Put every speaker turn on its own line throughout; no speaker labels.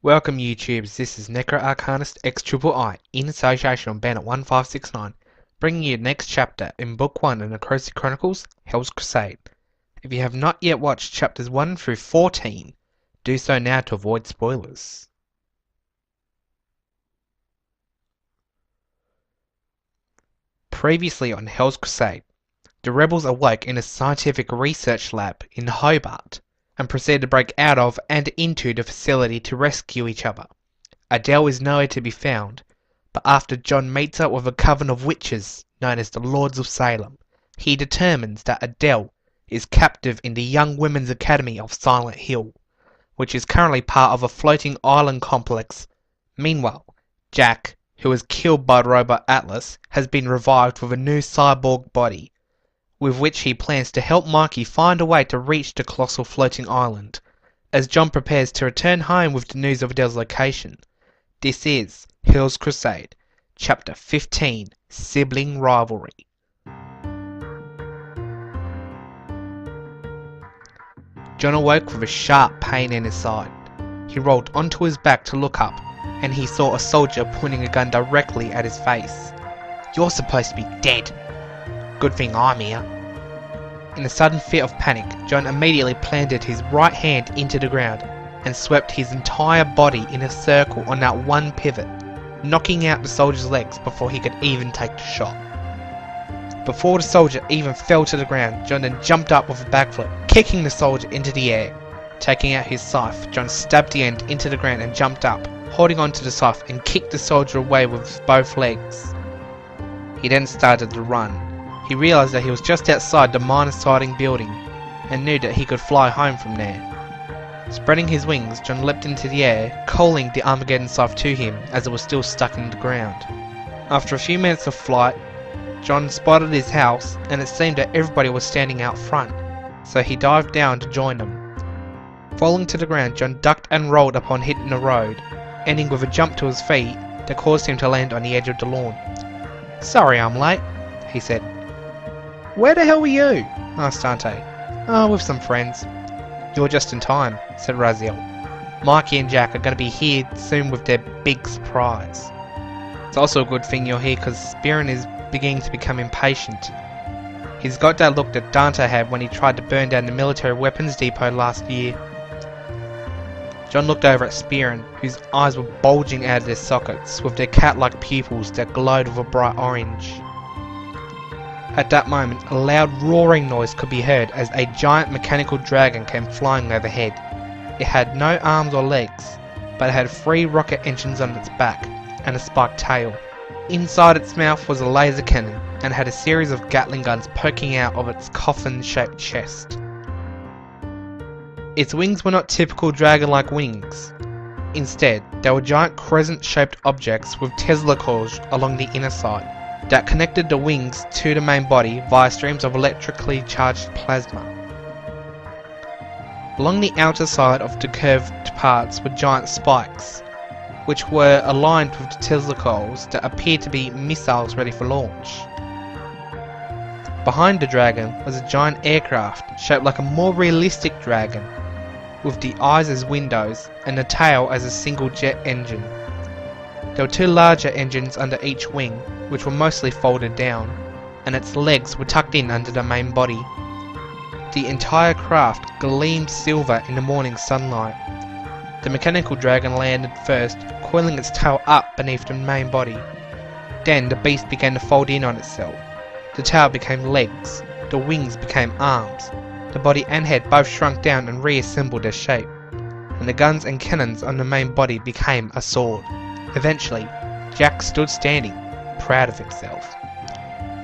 Welcome YouTubers, this is Necro Arcanist X III in association with Bandit 1569, bringing you the next chapter in Book 1 in the Crusade Chronicles, Hell's Crusade. If you have not yet watched chapters 1 through 14, do so now to avoid spoilers. Previously on Hell's Crusade, the rebels awoke in a scientific research lab in Hobart and proceeded to break out of and into the facility to rescue each other. Adele is nowhere to be found, but after John meets up with a coven of witches known as the Lords of Salem, he determines that Adele is captive in the Young Women's Academy of Silent Hill, which is currently part of a floating island complex. Meanwhile, Jack, who was killed by the robot Atlas, has been revived with a new cyborg body, with which he plans to help Mikey find a way to reach the colossal floating island, as John prepares to return home with the news of Adele's location. This is Hell's Crusade, Chapter 15, Sibling Rivalry. John awoke with a sharp pain in his side. He rolled onto his back to look up, and he saw a soldier pointing a gun directly at his face. "You're supposed to be dead. Good thing I'm here." In a sudden fit of panic, John immediately planted his right hand into the ground and swept his entire body in a circle on that one pivot, knocking out the soldier's legs before he could even take the shot. Before the soldier even fell to the ground, John then jumped up with a backflip, kicking the soldier into the air. Taking out his scythe, John stabbed the end into the ground and jumped up, holding onto the scythe, and kicked the soldier away with both legs. He then started to run. He realised that he was just outside the minor siding building, and knew that he could fly home from there. Spreading his wings, John leapt into the air, calling the Armageddon scythe to him as it was still stuck in the ground. After a few minutes of flight, John spotted his house, and it seemed that everybody was standing out front, so he dived down to join them. Falling to the ground, John ducked and rolled upon hitting the road, ending with a jump to his feet that caused him to land on the edge of the lawn. "Sorry I'm late," he said. "Where the hell were you?" asked Dante. "Oh, with some friends." "You're just in time," said Raziel. "Mikey and Jack are going to be here soon with their big surprise." It's also a good thing you're here because Spearin is beginning to become impatient. He's got that look that Dante had when he tried to burn down the military weapons depot last year. John looked over at Spearin, whose eyes were bulging out of their sockets with their cat-like pupils that glowed with a bright orange. At that moment, a loud roaring noise could be heard as a giant mechanical dragon came flying overhead. It had no arms or legs, but it had 3 rocket engines on its back and a spiked tail. Inside its mouth was a laser cannon and had a series of Gatling guns poking out of its coffin-shaped chest. Its wings were not typical dragon-like wings. Instead, they were giant crescent-shaped objects with Tesla coils along the inner side that connected the wings to the main body via streams of electrically charged plasma. Along the outer side of the curved parts were giant spikes, which were aligned with the Tesla coils that appeared to be missiles ready for launch. Behind the dragon was a giant aircraft shaped like a more realistic dragon, with the eyes as windows and the tail as a single jet engine. There were 2 larger engines under each wing, which were mostly folded down, and its legs were tucked in under the main body. The entire craft gleamed silver in the morning sunlight. The mechanical dragon landed first, coiling its tail up beneath the main body. Then the beast began to fold in on itself. The tail became legs, the wings became arms, the body and head both shrunk down and reassembled their shape, and the guns and cannons on the main body became a sword. Eventually, Jack stood standing, proud of himself.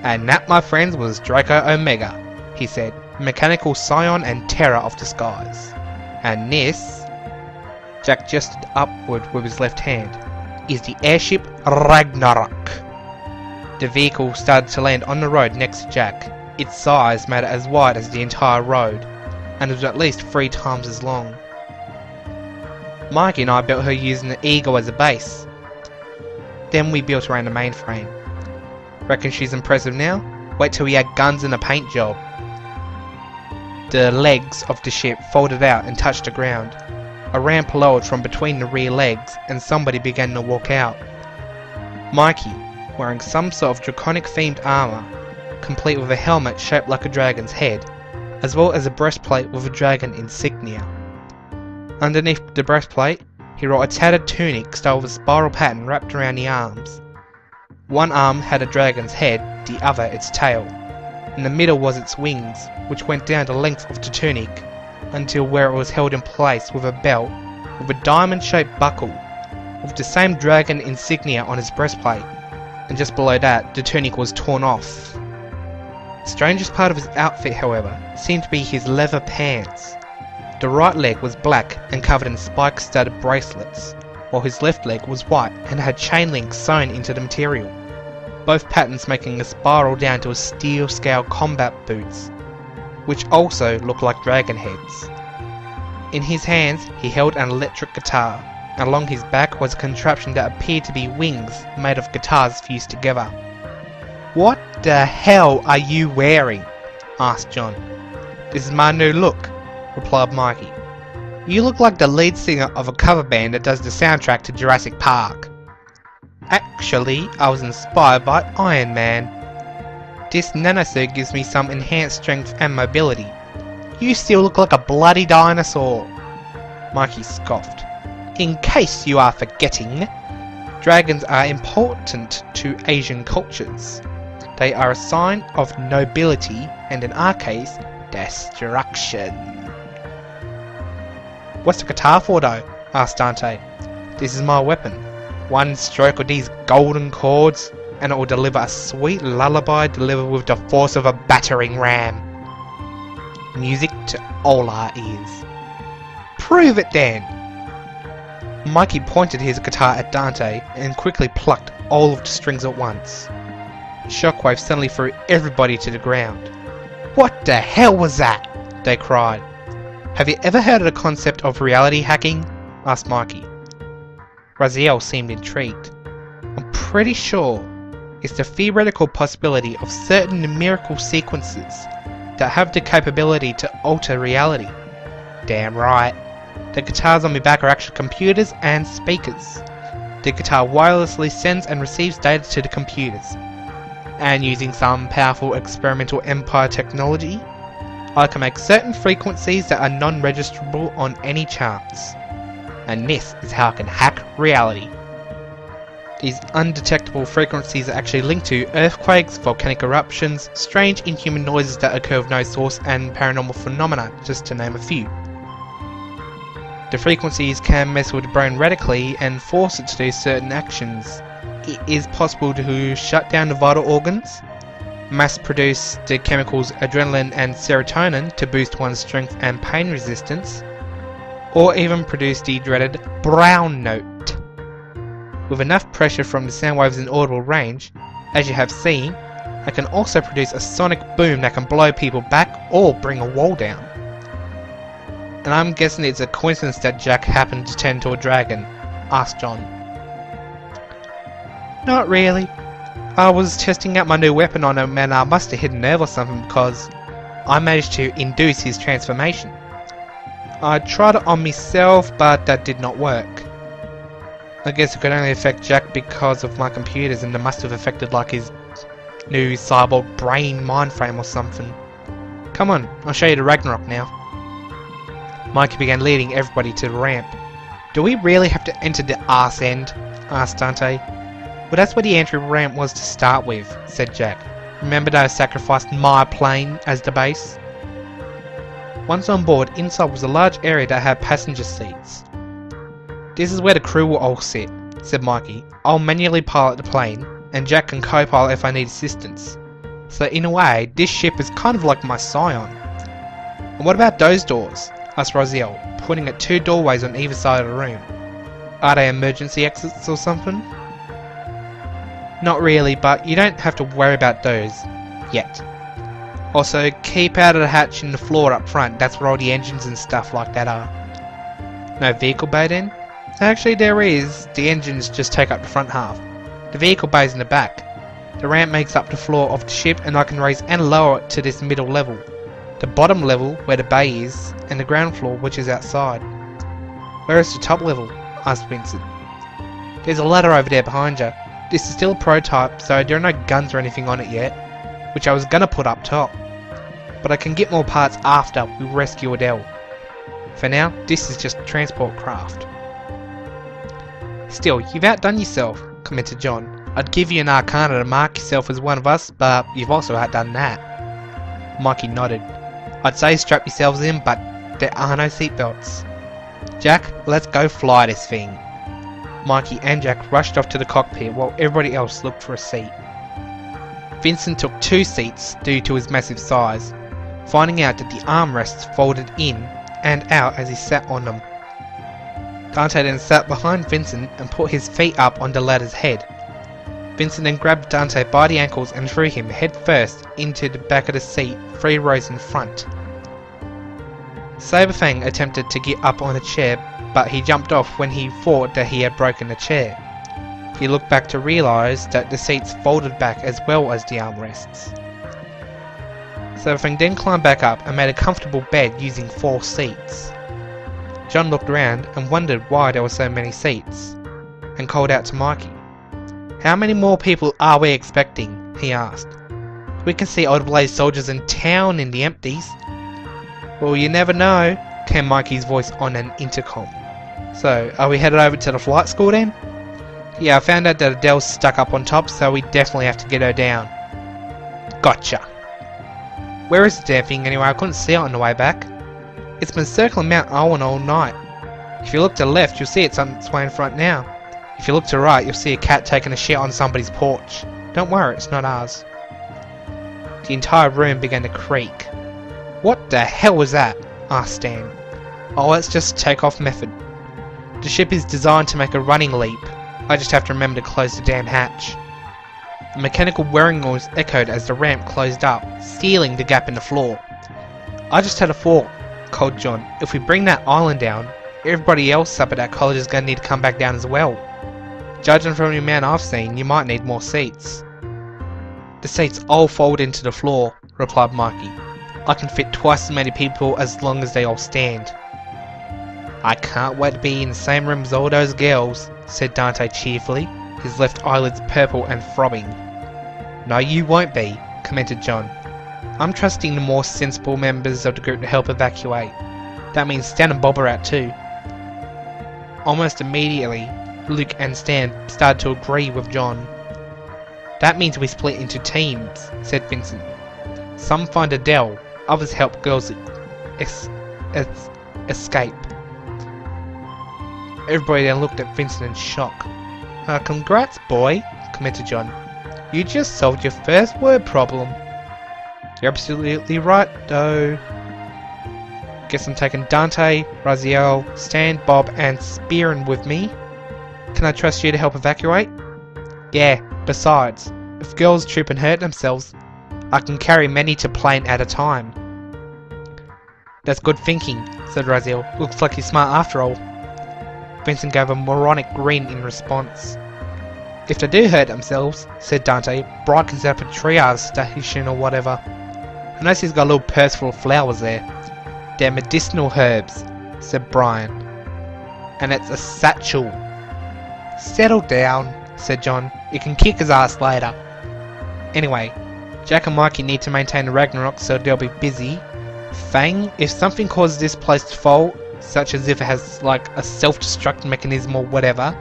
"And that, my friends, was Draco Omega," he said, "mechanical scion and terror of the skies. And this," Jack gestured upward with his left hand, "is the airship Ragnarok." The vehicle started to land on the road next to Jack. Its size made it as wide as the entire road, and was at least 3 times as long. "Mikey and I built her using the Eagle as a base. Then we built around the mainframe. Reckon she's impressive now? Wait till we add guns and a paint job." The legs of the ship folded out and touched the ground. a ramp lowered from between the rear legs and somebody began to walk out. Mikey, wearing some sort of draconic themed armour, complete with a helmet shaped like a dragon's head, as well as a breastplate with a dragon insignia. Underneath the breastplate, he wore a tattered tunic styled with a spiral pattern wrapped around the arms. One arm had a dragon's head, the other its tail. In the middle was its wings, which went down the length of the tunic, until where it was held in place with a belt with a diamond-shaped buckle, with the same dragon insignia on his breastplate, and just below that, the tunic was torn off. The strangest part of his outfit, however, seemed to be his leather pants. The right leg was black and covered in spike-studded bracelets, while his left leg was white and had chain links sewn into the material, both patterns making a spiral down to his steel-scale combat boots, which also looked like dragon heads. In his hands he held an electric guitar, and along his back was a contraption that appeared to be wings made of guitars fused together. "What the hell are you wearing?" asked John. "This is my new look," replied Mikey. "You look like the lead singer of a cover band that does the soundtrack to Jurassic Park." "Actually, I was inspired by Iron Man. This nanosuit gives me some enhanced strength and mobility. You still look like a bloody dinosaur." Mikey scoffed. "In case you are forgetting, dragons are important to Asian cultures. They are a sign of nobility and, in our case, destruction." "What's the guitar for though?" asked Dante. "This is my weapon. One stroke of these golden chords and it will deliver a sweet lullaby delivered with the force of a battering ram. Music to all our ears." "Prove it then!" Mikey pointed his guitar at Dante and quickly plucked all of the strings at once. Shockwave suddenly threw everybody to the ground. "What the hell was that?" they cried. "Have you ever heard of the concept of reality hacking?" asked Mikey. Raziel seemed intrigued. "I'm pretty sure it's the theoretical possibility of certain numerical sequences that have the capability to alter reality." "Damn right. The guitars on my back are actually computers and speakers. The guitar wirelessly sends and receives data to the computers. And using some powerful experimental Empire technology, I can make certain frequencies that are non-registrable on any charts. And this is how I can hack reality. These undetectable frequencies are actually linked to earthquakes, volcanic eruptions, strange inhuman noises that occur with no source, and paranormal phenomena, just to name a few. The frequencies can mess with the brain radically and force it to do certain actions. It is possible to shut down the vital organs, mass produce the chemicals adrenaline and serotonin to boost one's strength and pain resistance, or even produce the dreaded brown note. With enough pressure from the sound waves in audible range, as you have seen, I can also produce a sonic boom that can blow people back or bring a wall down. And I'm guessing it's a coincidence that Jack happened to turn into a dragon?" asked John. "Not really. I was testing out my new weapon on him and I must have hit a nerve or something because I managed to induce his transformation. I tried it on myself but that did not work. I guess it could only affect Jack because of my computers and it must have affected like his new cyborg brain mind frame or something. Come on, I'll show you the Ragnarok now." Mikey began leading everybody to the ramp. "Do we really have to enter the arse end?" asked Dante. "Well, that's where the entry ramp was to start with," said Jack. "Remember that I sacrificed my plane as the base?" Once on board, inside was a large area that had passenger seats. "This is where the crew will all sit," said Mikey. "I'll manually pilot the plane, and Jack can co-pilot if I need assistance. So in a way, this ship is kind of like my Scion." "And what about those doors?" asked Raziel, pointing at two doorways on either side of the room. "Are they emergency exits or something?" "Not really, but you don't have to worry about those. Yet. Also, keep out of the hatch in the floor up front, that's where all the engines and stuff like that are." "No vehicle bay then?" "Actually there is, the engines just take up the front half. The vehicle bay's in the back. The ramp makes up the floor of the ship and I can raise and lower it to this middle level. The bottom level, where the bay is, and the ground floor which is outside." Where is the top level? Asked Vincent. There's a ladder over there behind you. This is still a prototype, so there are no guns or anything on it yet, which I was gonna put up top. But I can get more parts after we rescue Adele. For now, this is just transport craft. Still, you've outdone yourself, commented John. I'd give you an arcana to mark yourself as one of us, but you've also outdone that. Mikey nodded. I'd say strap yourselves in, but there are no seatbelts. Jack, let's go fly this thing. Mikey and Jack rushed off to the cockpit while everybody else looked for a seat. Vincent took 2 seats due to his massive size, finding out that the armrests folded in and out as he sat on them. Dante then sat behind Vincent and put his feet up on the ladder's head. Vincent then grabbed Dante by the ankles and threw him head first into the back of the seat, 3 rows in front. Saberfang attempted to get up on a chair, but he jumped off when he thought that he had broken the chair. He looked back to realise that the seats folded back as well as the armrests. Saberfang then climbed back up and made a comfortable bed using 4 seats. John looked around and wondered why there were so many seats, and called out to Mikey. How many more people are we expecting? He asked. We can see Old Blaze soldiers in town in the empties. Well, you never know, came Mikey's voice on an intercom. So, are we headed over to the flight school then? Yeah, I found out that Adele's stuck up on top, so we definitely have to get her down. Gotcha. Where is the damn thing anyway? I couldn't see it on the way back. It's been circling Mount Owen all night. If you look to the left, you'll see it's on its way in front now. If you look to the right, you'll see a cat taking a shit on somebody's porch. Don't worry, it's not ours. The entire room began to creak. What the hell was that? Asked Stan. Oh, it's just takeoff method. The ship is designed to make a running leap. I just have to remember to close the damn hatch. The mechanical whirring noise echoed as the ramp closed up, sealing the gap in the floor. I just had a thought, called John. If we bring that island down, everybody else up at that college is going to need to come back down as well. Judging from the amount I've seen, you might need more seats. The seats all fold into the floor, replied Mikey. I can fit twice as many people as long as they all stand. I can't wait to be in the same room as all those girls, said Dante cheerfully, his left eyelids purple and throbbing. No, you won't be, commented John. I'm trusting the more sensible members of the group to help evacuate. That means Stan and Bob are out too. Almost immediately, Luke and Stan started to agree with John. That means we split into teams, said Vincent. Some find Adele, others help girls escape. Everybody then looked at Vincent in shock. Congrats, boy, commented John. You just solved your first word problem. You're absolutely right, though. Guess I'm taking Dante, Raziel, Stan, Bob, and Spearin with me. Can I trust you to help evacuate? Yeah, besides, if girls trip and hurt themselves, I can carry many to plane at a time. That's good thinking, said Raziel. Looks like you're smart after all. Vincent gave a moronic grin in response. If they do hurt themselves, said Dante, Brian can set up a triage station or whatever. I notice he's got a little purse full of flowers there. They're medicinal herbs, said Brian. And it's a satchel. Settle down, said John. You can kick his ass later. Anyway, Jack and Mikey need to maintain the Ragnarok, so they'll be busy. Fang, if something causes this place to fall, such as if it has like a self-destruct mechanism or whatever,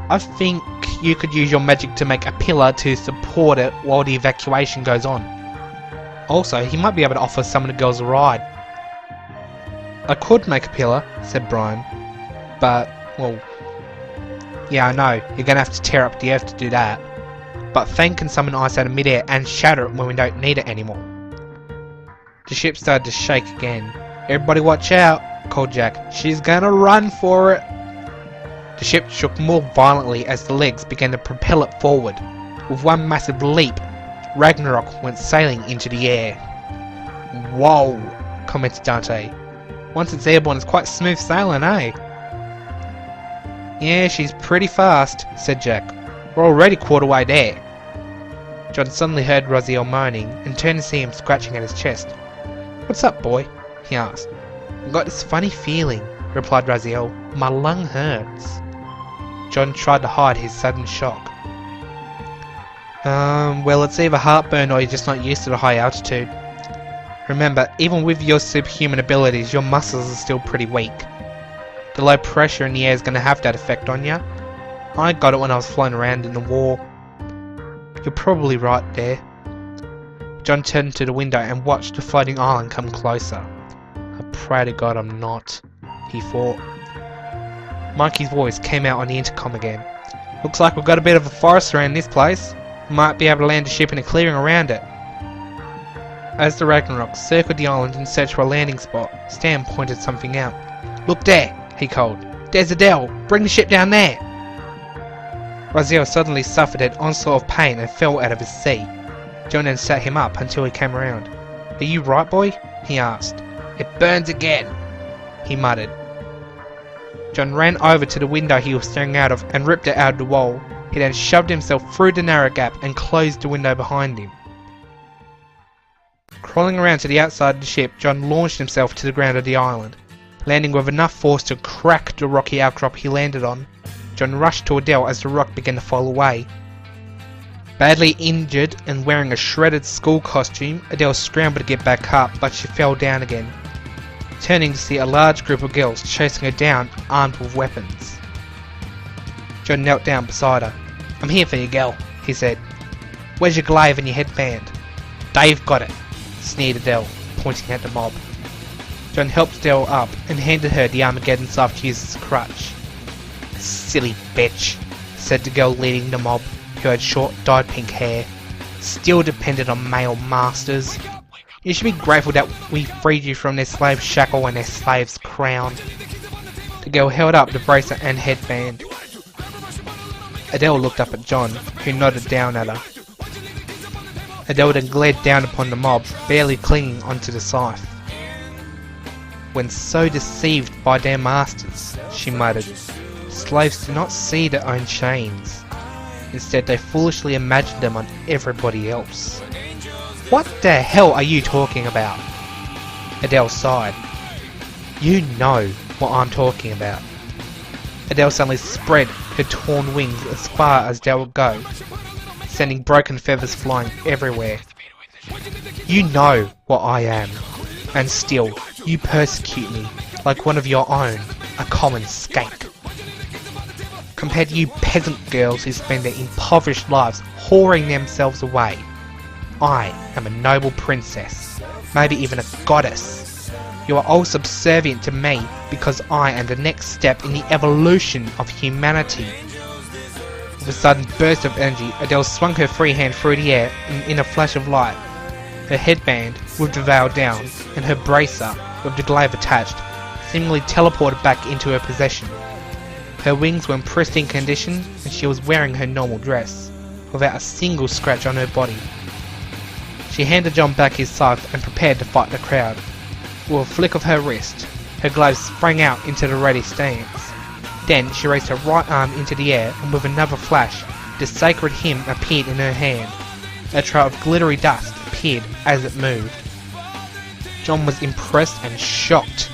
I think you could use your magic to make a pillar to support it while the evacuation goes on. Also, he might be able to offer some of the girls a ride. I could make a pillar, said Brian, but, well, yeah, I know, you're gonna have to tear up the earth to do that. But Fang can summon ice out of midair and shatter it when we don't need it anymore. The ship started to shake again. Everybody watch out, called Jack. She's gonna run for it. The ship shook more violently as the legs began to propel it forward. With one massive leap, Ragnarok went sailing into the air. Whoa, commented Dante. Once it's airborne, it's quite smooth sailing, eh? Yeah, she's pretty fast, said Jack. We're already quarter way there. John suddenly heard Raziel moaning and turned to see him scratching at his chest. What's up, boy? He asked. I've got this funny feeling. replied Raziel. My lung hurts. John tried to hide his sudden shock. Well, it's either heartburn or you're just not used to the high altitude. Remember, even with your superhuman abilities, your muscles are still pretty weak. The low pressure in the air is going to have that effect on you. I got it when I was flying around in the war. You're probably right there. John turned to the window and watched the floating island come closer. I pray to God I'm not, he thought. Mikey's voice came out on the intercom again. Looks like we've got a bit of a forest around this place. We might be able to land a ship in a clearing around it. As the Ragnarok circled the island in search for a landing spot, Stan pointed something out. Look there, he called. There's Adele. Bring the ship down there. Raziel suddenly suffered an onslaught of pain and fell out of his seat. John then sat him up until he came around. Are you right, boy? He asked. It burns again, he muttered. John ran over to the window he was staring out of and ripped it out of the wall. He then shoved himself through the narrow gap and closed the window behind him. Crawling around to the outside of the ship, John launched himself to the ground of the island. Landing with enough force to crack the rocky outcrop he landed on, John rushed to Adele as the rock began to fall away. Badly injured and wearing a shredded school costume, Adele scrambled to get back up, but she fell down again, turning to see a large group of girls chasing her down, armed with weapons. John knelt down beside her. I'm here for you, girl, he said. Where's your glaive and your headband? They've got it, sneered Adele, pointing at the mob. John helped Adele up and handed her the Armageddon staff to use as a crutch. Silly bitch, said the girl leading the mob, who had short dyed pink hair, still dependent on male masters. You should be grateful that we freed you from their slave shackle and their slave's crown. The girl held up the bracelet and headband. Adele looked up at John, who nodded down at her. Adele then glared down upon the mob, barely clinging onto the scythe. When so deceived by their masters, she muttered, slaves do not see their own chains. Instead, they foolishly imagine them on everybody else. What the hell are you talking about? Adele sighed. You know what I'm talking about. Adele suddenly spread her torn wings as far as they would go, sending broken feathers flying everywhere. You know what I am, and still you persecute me like one of your own, a common skank. Compared to you peasant girls who spend their impoverished lives whoring themselves away, I am a noble princess, maybe even a goddess. You are all subservient to me because I am the next step in the evolution of humanity. With a sudden burst of energy, Adele swung her free hand through the air and in a flash of light, her headband with the veil down and her bracer with the glaive attached seemingly teleported back into her possession. Her wings were in pristine condition and she was wearing her normal dress, without a single scratch on her body. She handed John back his scythe and prepared to fight the crowd. With a flick of her wrist, her glaive sprang out into the ready stance. Then she raised her right arm into the air and with another flash, the sacred hymn appeared in her hand. A trail of glittery dust appeared as it moved. John was impressed and shocked.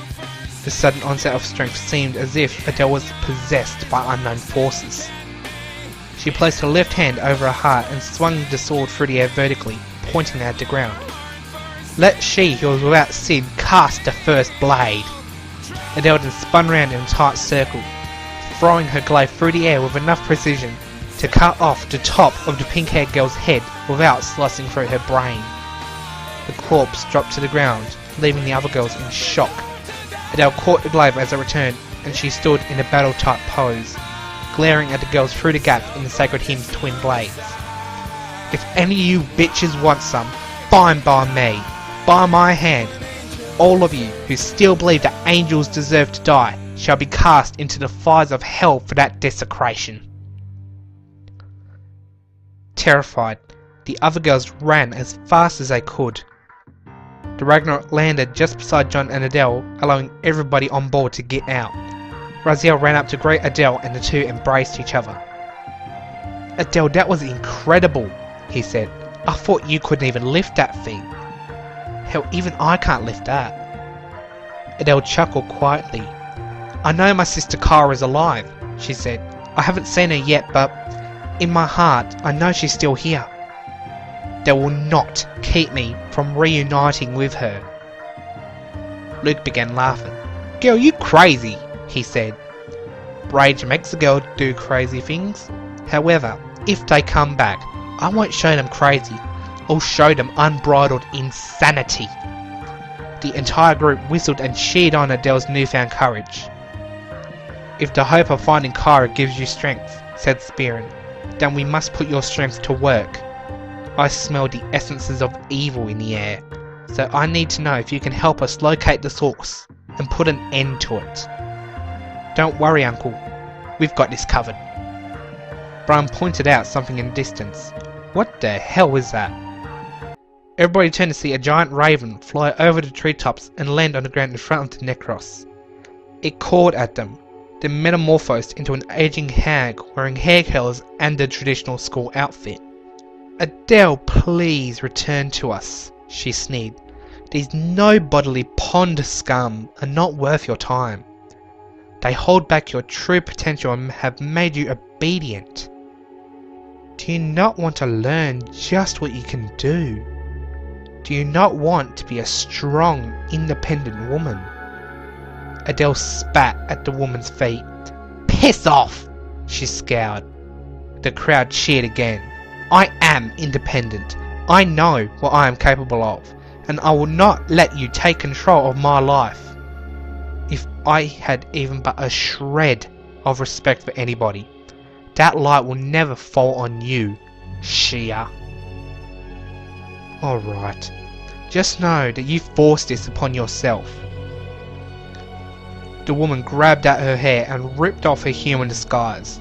The sudden onset of strength seemed as if Adele was possessed by unknown forces. She placed her left hand over her heart and swung the sword through the air vertically, pointing at the ground. Let she who is without sin cast the first blade. Adele then spun round in a tight circle, throwing her glaive through the air with enough precision to cut off the top of the pink-haired girl's head without slicing through her brain. The corpse dropped to the ground, leaving the other girls in shock. Adele caught the glaive as it returned, and she stood in a battle-type pose, glaring at the girls through the gap in the sacred hymn's twin blades. If any of you bitches want some, fine by me, by my hand. All of you who still believe that angels deserve to die shall be cast into the fires of hell for that desecration. Terrified, the other girls ran as fast as they could. The Ragnarok landed just beside John and Adele, allowing everybody on board to get out. Raziel ran up to greet Adele and the two embraced each other. Adele, that was incredible, he said. I thought you couldn't even lift that thing. Hell, even I can't lift that. Adele chuckled quietly. I know my sister Kara is alive, she said. I haven't seen her yet, but in my heart, I know she's still here. They will not keep me from reuniting with her. Luke began laughing. Girl, you crazy, he said. Rage makes a girl do crazy things. However, if they come back, I won't show them crazy. I'll show them unbridled insanity. The entire group whistled and cheered on Adele's newfound courage. If the hope of finding Kara gives you strength, said Spearin, then we must put your strength to work. I smell the essences of evil in the air, so I need to know if you can help us locate the source and put an end to it. Don't worry, Uncle. We've got this covered. Brian pointed out something in the distance. What the hell was that? Everybody turned to see a giant raven fly over the treetops and land on the ground in front of the Necros. It cawed at them, then metamorphosed into an aging hag wearing hair curls and the traditional school outfit. Adele, please return to us, she sneered. These no-bodily pond scum are not worth your time. They hold back your true potential and have made you obedient. Do you not want to learn just what you can do? Do you not want to be a strong, independent woman? Adele spat at the woman's feet. Piss off! She scowled. The crowd cheered again. I am independent. I know what I am capable of, and I will not let you take control of my life. If I had even but a shred of respect for anybody, that light will never fall on you, Shia. Alright, just know that you forced this upon yourself. The woman grabbed at her hair and ripped off her human disguise.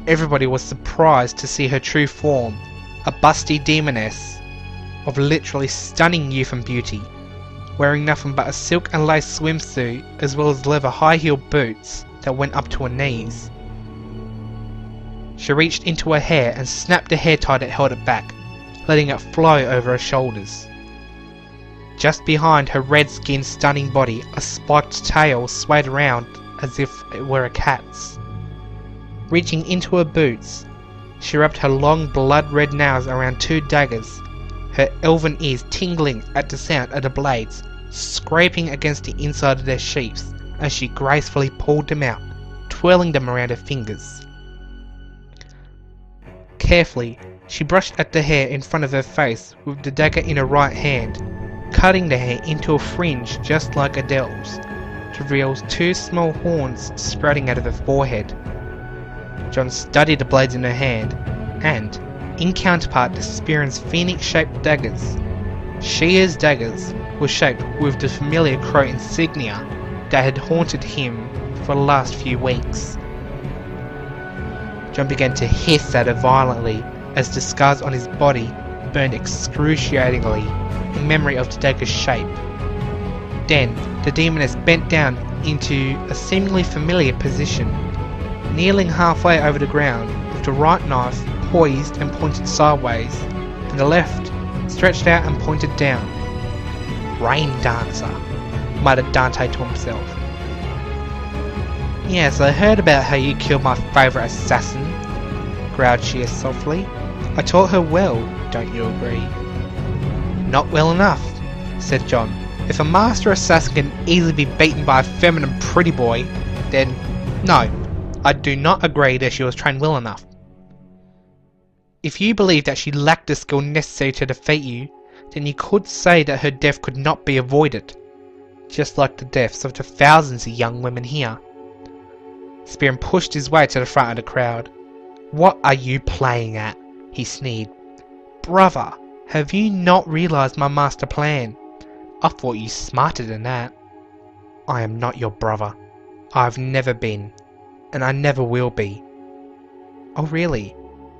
Everybody was surprised to see her true form, a busty demoness of literally stunning youth and beauty, wearing nothing but a silk and lace swimsuit as well as leather high-heeled boots that went up to her knees. She reached into her hair and snapped the hair tie that held it back, letting it flow over her shoulders. Just behind her red-skinned stunning body, a spiked tail swayed around as if it were a cat's. Reaching into her boots, she wrapped her long blood-red nails around two daggers, her elven ears tingling at the sound of the blades scraping against the inside of their sheaths as she gracefully pulled them out, twirling them around her fingers. Carefully, she brushed at the hair in front of her face with the dagger in her right hand, cutting the hair into a fringe just like Adele's, to reveal two small horns sprouting out of her forehead. John studied the blades in her hand, and, in counterpart to Spearin's phoenix-shaped daggers, Shia's daggers were shaped with the familiar crow insignia that had haunted him for the last few weeks. John began to hiss at her violently as the scars on his body burned excruciatingly in memory of the dagger's shape. Then, the demoness bent down into a seemingly familiar position, kneeling halfway over the ground with the right knife poised and pointed sideways, and the left stretched out and pointed down. Rain Dancer, muttered Dante to himself. Yes, I heard about how you killed my favourite assassin, growled Shia softly. I taught her well, don't you agree? Not well enough, said John. If a master assassin can easily be beaten by a feminine pretty boy, then no, I do not agree that she was trained well enough. If you believe that she lacked the skill necessary to defeat you, then you could say that her death could not be avoided, just like the deaths of the thousands of young women here. Spearin pushed his way to the front of the crowd. What are you playing at? He sneered. Brother, have you not realised my master plan? I thought you smarter than that. I am not your brother. I have never been, and I never will be. Oh really?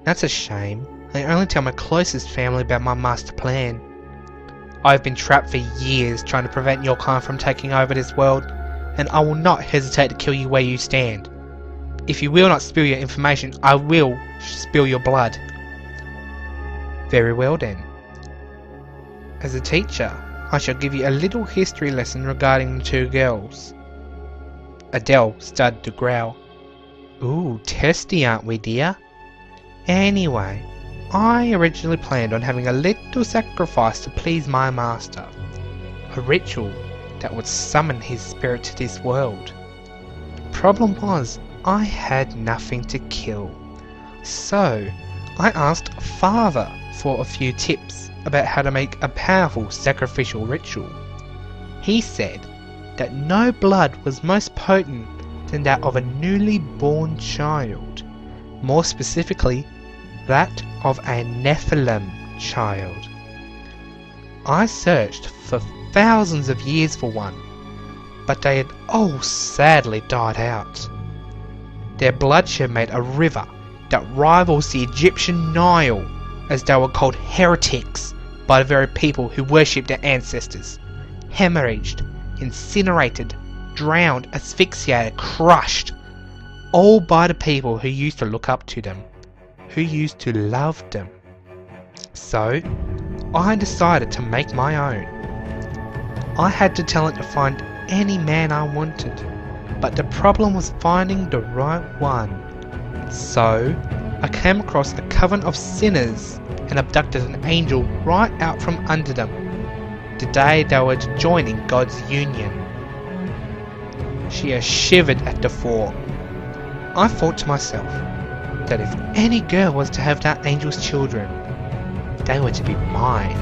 That's a shame. I only tell my closest family about my master plan. I have been trapped for years trying to prevent your kind from taking over this world, and I will not hesitate to kill you where you stand. If you will not spill your information, I will spill your blood. Very well then. As a teacher, I shall give you a little history lesson regarding the two girls. Adele started to growl. Ooh, testy, aren't we, dear? Anyway, I originally planned on having a little sacrifice to please my master. A ritual that would summon his spirit to this world. Problem was, I had nothing to kill. So, I asked Father for a few tips about how to make a powerful sacrificial ritual. He said that no blood was most potent than that of a newly born child, more specifically that of a Nephilim child. I searched for thousands of years for one, but they had all sadly died out. Their bloodshed made a river that rivals the Egyptian Nile, as they were called heretics by the very people who worshipped their ancestors. Hemorrhaged, incinerated, drowned, asphyxiated, crushed, all by the people who used to look up to them, who used to love them. So, I decided to make my own. I had the talent to find any man I wanted, but the problem was finding the right one. So, I came across a coven of sinners and abducted an angel right out from under them, the day they were joining God's union. She shivered at the thought. I thought to myself that if any girl was to have that angel's children, they were to be mine.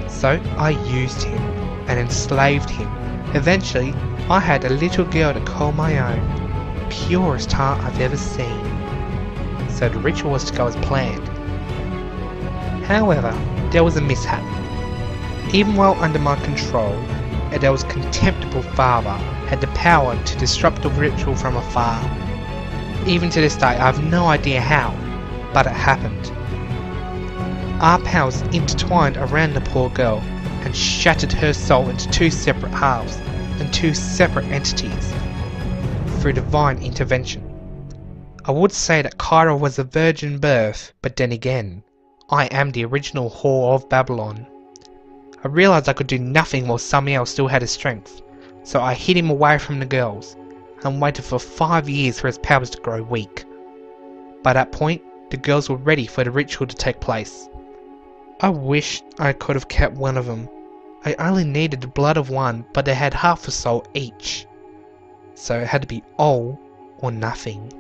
So I used him and enslaved him. Eventually, I had a little girl to call my own, purest heart I've ever seen. So the ritual was to go as planned. However, there was a mishap. Even while under my control, Adele's contemptible father had the power to disrupt the ritual from afar. Even to this day, I have no idea how, but it happened. Our powers intertwined around the poor girl and shattered her soul into two separate halves and two separate entities through divine intervention. I would say that Kyra was a virgin birth, but then again, I am the original whore of Babylon. I realised I could do nothing while Samael still had his strength, so I hid him away from the girls and waited for 5 years for his powers to grow weak. By that point, the girls were ready for the ritual to take place. I wished I could have kept one of them. I only needed the blood of one, but they had half a soul each. So it had to be all or nothing.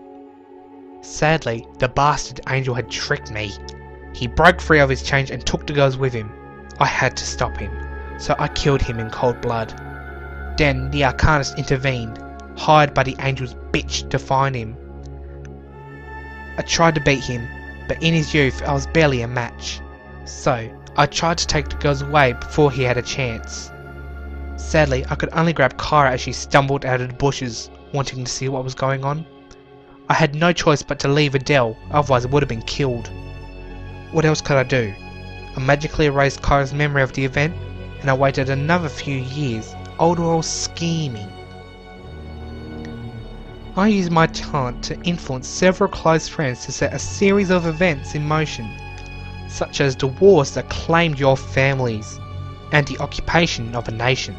Sadly, the bastard angel had tricked me. He broke free of his chains and took the girls with him. I had to stop him, so I killed him in cold blood. Then the Arcanist intervened, hired by the angel's bitch to find him. I tried to beat him, but in his youth I was barely a match. So, I tried to take the girls away before he had a chance. Sadly, I could only grab Kyra as she stumbled out of the bushes, wanting to see what was going on. I had no choice but to leave Adele, otherwise I would have been killed. What else could I do? I magically erased Kyra's memory of the event, and I waited another few years, all scheming. I used my talent to influence several close friends to set a series of events in motion, such as the wars that claimed your families, and the occupation of a nation.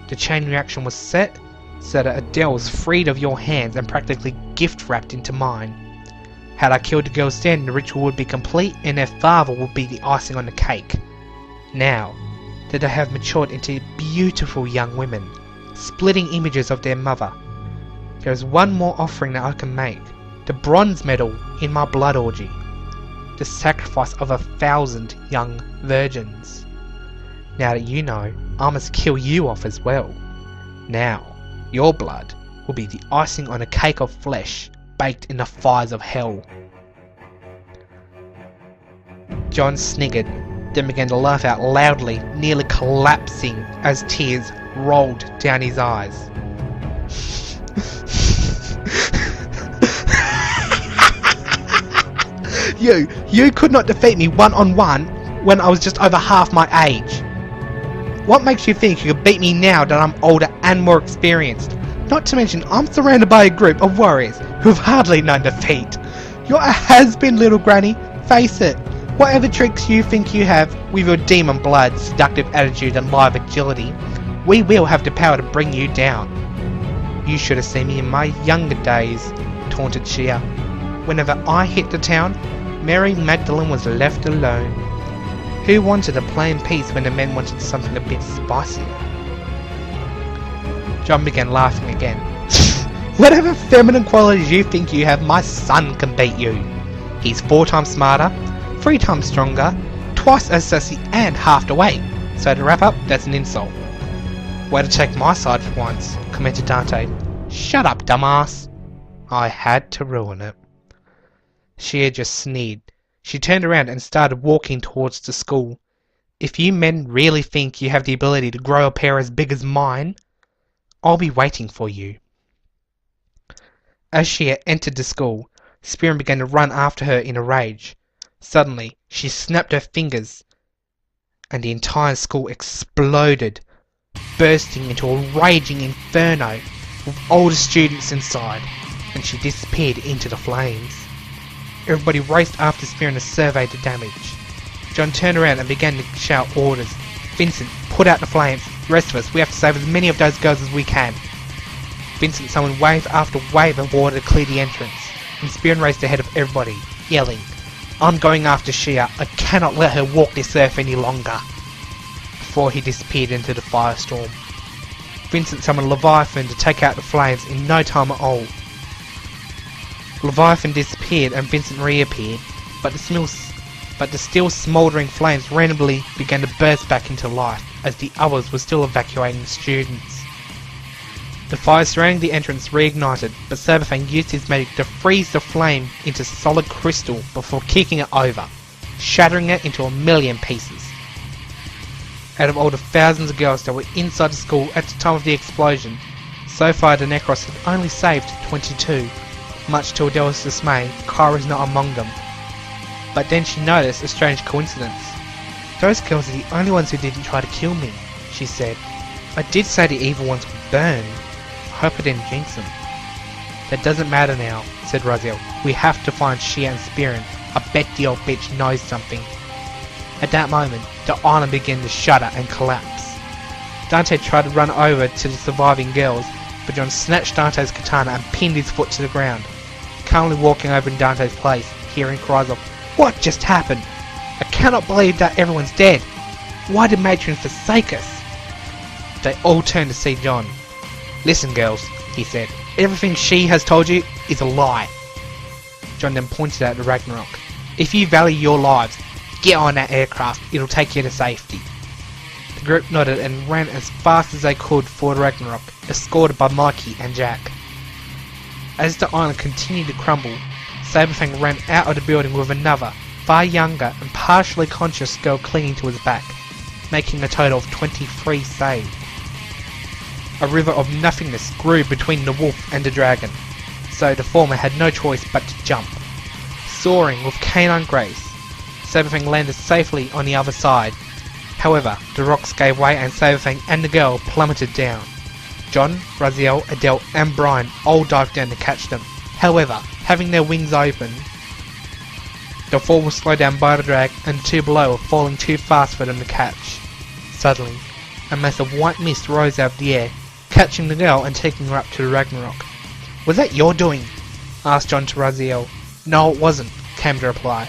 The chain reaction was set so that Adele was freed of your hands and practically gift wrapped into mine. Had I killed the girls then, the ritual would be complete and their father would be the icing on the cake. Now that they have matured into beautiful young women, splitting images of their mother, there is one more offering that I can make, the bronze medal in my blood orgy, the sacrifice of 1,000 young virgins. Now that you know, I must kill you off as well. Now, your blood will be the icing on a cake of flesh baked in the fires of hell. John sniggered, then began to laugh out loudly, nearly collapsing as tears rolled down his eyes. You could not defeat me one-on-one when I was just over half my age. What makes you think you could beat me now that I'm older and more experienced? Not to mention, I'm surrounded by a group of warriors who've hardly known defeat. You're a has-been, little granny. Face it. Whatever tricks you think you have, with your demon blood, seductive attitude and live agility, we will have the power to bring you down. You should have seen me in my younger days, taunted Shia. Whenever I hit the town, Mary Magdalene was left alone. Who wanted a plain piece when the men wanted something a bit spicier? John began laughing again. Whatever feminine qualities you think you have, my son can beat you. He's 4 times smarter, 3 times stronger, twice as sassy and half the weight. So to wrap up, that's an insult. Way to take my side for once, commented Dante. Shut up, dumbass. I had to ruin it. Shia just sneered. She turned around and started walking towards the school. If you men really think you have the ability to grow a pair as big as mine, I'll be waiting for you. As Shia entered the school, Spearman began to run after her in a rage. Suddenly, she snapped her fingers, and the entire school exploded, bursting into a raging inferno with older students inside, and she disappeared into the flames. Everybody raced after Spearman to survey the damage. John turned around and began to shout orders. Vincent, put out the flames. The rest of us, we have to save as many of those girls as we can. Vincent summoned wave after wave of water to clear the entrance, and Spearman raced ahead of everybody, yelling, I'm going after Shia. I cannot let her walk this earth any longer. Before he disappeared into the firestorm. Vincent summoned Leviathan to take out the flames in no time at all. Leviathan disappeared and Vincent reappeared, but the still smouldering flames randomly began to burst back into life as the others were still evacuating the students. The fire surrounding the entrance reignited, but Saberfang used his magic to freeze the flame into solid crystal before kicking it over, shattering it into a million pieces. Out of all the thousands of girls that were inside the school at the time of the explosion, so far the Necros had only saved 22. Much to Adele's dismay, Kyra is not among them. But then she noticed a strange coincidence. Those girls are the only ones who didn't try to kill me, she said. I did say the evil ones would burn. I hope I didn't jinx them. That doesn't matter now, said Raziel. We have to find Shia and Spearman. I bet the old bitch knows something. At that moment, the island began to shudder and collapse. Dante tried to run over to the surviving girls, but John snatched Dante's katana and pinned his foot to the ground. Calmly walking over in Dante's place, hearing cries of, What just happened? I cannot believe that everyone's dead. Why did Matron forsake us? They all turned to see John. Listen, girls, he said. Everything she has told you is a lie. John then pointed out the Ragnarok. If you value your lives, get on that aircraft. It'll take you to safety. The group nodded and ran as fast as they could for the Ragnarok, escorted by Mikey and Jack. As the island continued to crumble, Saberfang ran out of the building with another, far younger and partially conscious girl clinging to his back, making a total of 23 saved. A river of nothingness grew between the wolf and the dragon, so the former had no choice but to jump. Soaring with canine grace, Saberfang landed safely on the other side. However, the rocks gave way and Saberfang and the girl plummeted down. John, Raziel, Adele and Brian all dived down to catch them. However, having their wings open, the fall was slowed down by the drag and the two below were falling too fast for them to catch. Suddenly, a mass of white mist rose out of the air, catching the girl and taking her up to the Ragnarok. Was that your doing? Asked John to Raziel. No, it wasn't, came the reply.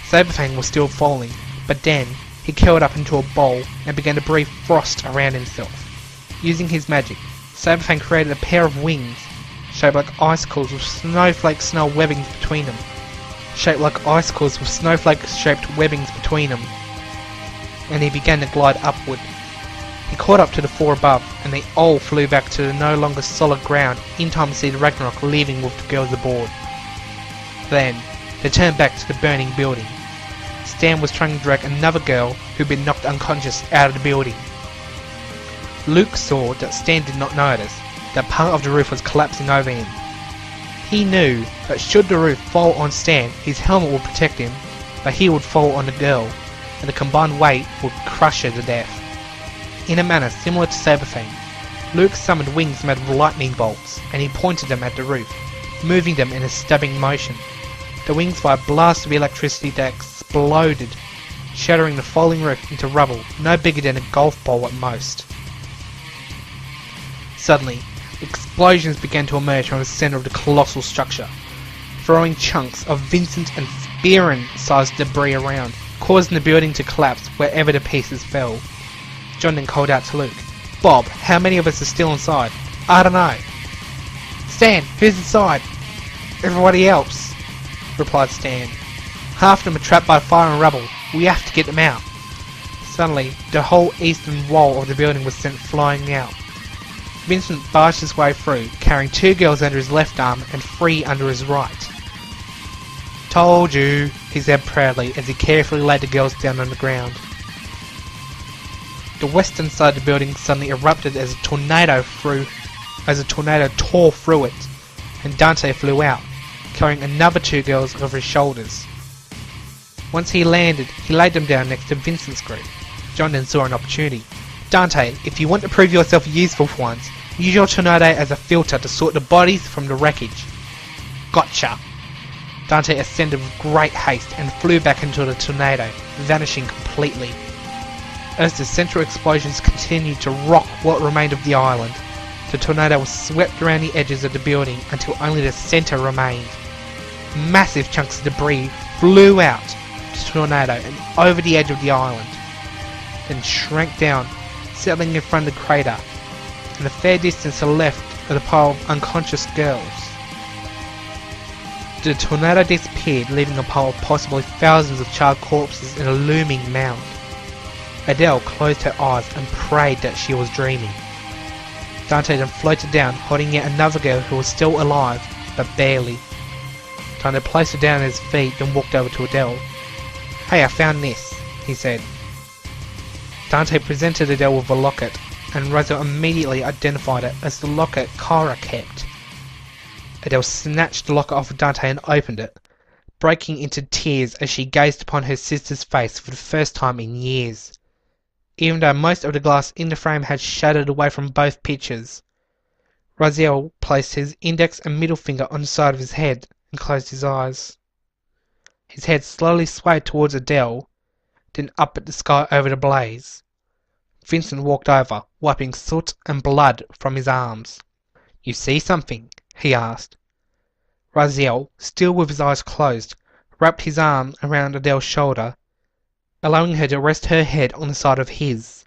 Saberfang was still falling, but then he curled up into a ball and began to breathe frost around himself. Using his magic, Saberfang created a pair of wings, shaped like icicles with snowflake-snow webbings between them. And he began to glide upward. He caught up to the four above, and they all flew back to the no longer solid ground in time to see the Ragnarok leaving with the girls aboard. Then, they turned back to the burning building. Stan was trying to drag another girl who'd been knocked unconscious out of the building. Luke saw that Stan did not notice that part of the roof was collapsing over him. He knew that should the roof fall on Stan, his helmet would protect him, but he would fall on the girl, and the combined weight would crush her to death. In a manner similar to Saberfang, Luke summoned wings made of lightning bolts, and he pointed them at the roof, moving them in a stabbing motion. The wings fired a blast of electricity that exploded, shattering the falling roof into rubble no bigger than a golf ball at most. Suddenly, Explosions began to emerge from the centre of the colossal structure, throwing chunks of Vincent and Spearin-sized debris around, causing the building to collapse wherever the pieces fell. John then called out to Luke, "Bob, how many of us are still inside?" "I don't know." "Stan, who's inside?" "Everybody else," replied Stan. "Half of them are trapped by fire and rubble. We have to get them out." Suddenly, the whole eastern wall of the building was sent flying out. Vincent barged his way through, carrying 2 girls under his left arm and 3 under his right. "Told you," he said proudly as he carefully laid the girls down on the ground. The western side of the building suddenly erupted as a tornado tore through it, and Dante flew out, carrying another 2 girls over his shoulders. Once he landed, he laid them down next to Vincent's group. John then saw an opportunity. "Dante, if you want to prove yourself useful for once, use your tornado as a filter to sort the bodies from the wreckage." "Gotcha!" Dante ascended with great haste and flew back into the tornado, vanishing completely. As the central explosions continued to rock what remained of the island, the tornado was swept around the edges of the building until only the centre remained. Massive chunks of debris flew out of the tornado and over the edge of the island, then shrank down, settling in front of the crater, and a fair distance to the left of the pile of unconscious girls. The tornado disappeared, leaving a pile of possibly thousands of charred corpses in a looming mound. Adele closed her eyes and prayed that she was dreaming. Dante then floated down, holding yet another girl who was still alive, but barely. Dante placed her down at his feet and walked over to Adele. "Hey, I found this," he said. Dante presented Adele with a locket, and Raziel immediately identified it as the locket Kara kept. Adele snatched the locket off of Dante and opened it, breaking into tears as she gazed upon her sister's face for the first time in years. Even though most of the glass in the frame had shattered away from both pictures, Raziel placed his index and middle finger on the side of his head and closed his eyes. His head slowly swayed towards Adele, then up at the sky over the blaze. Vincent walked over, wiping soot and blood from his arms. "You see something?" he asked. Raziel, still with his eyes closed, wrapped his arm around Adele's shoulder, allowing her to rest her head on the side of his,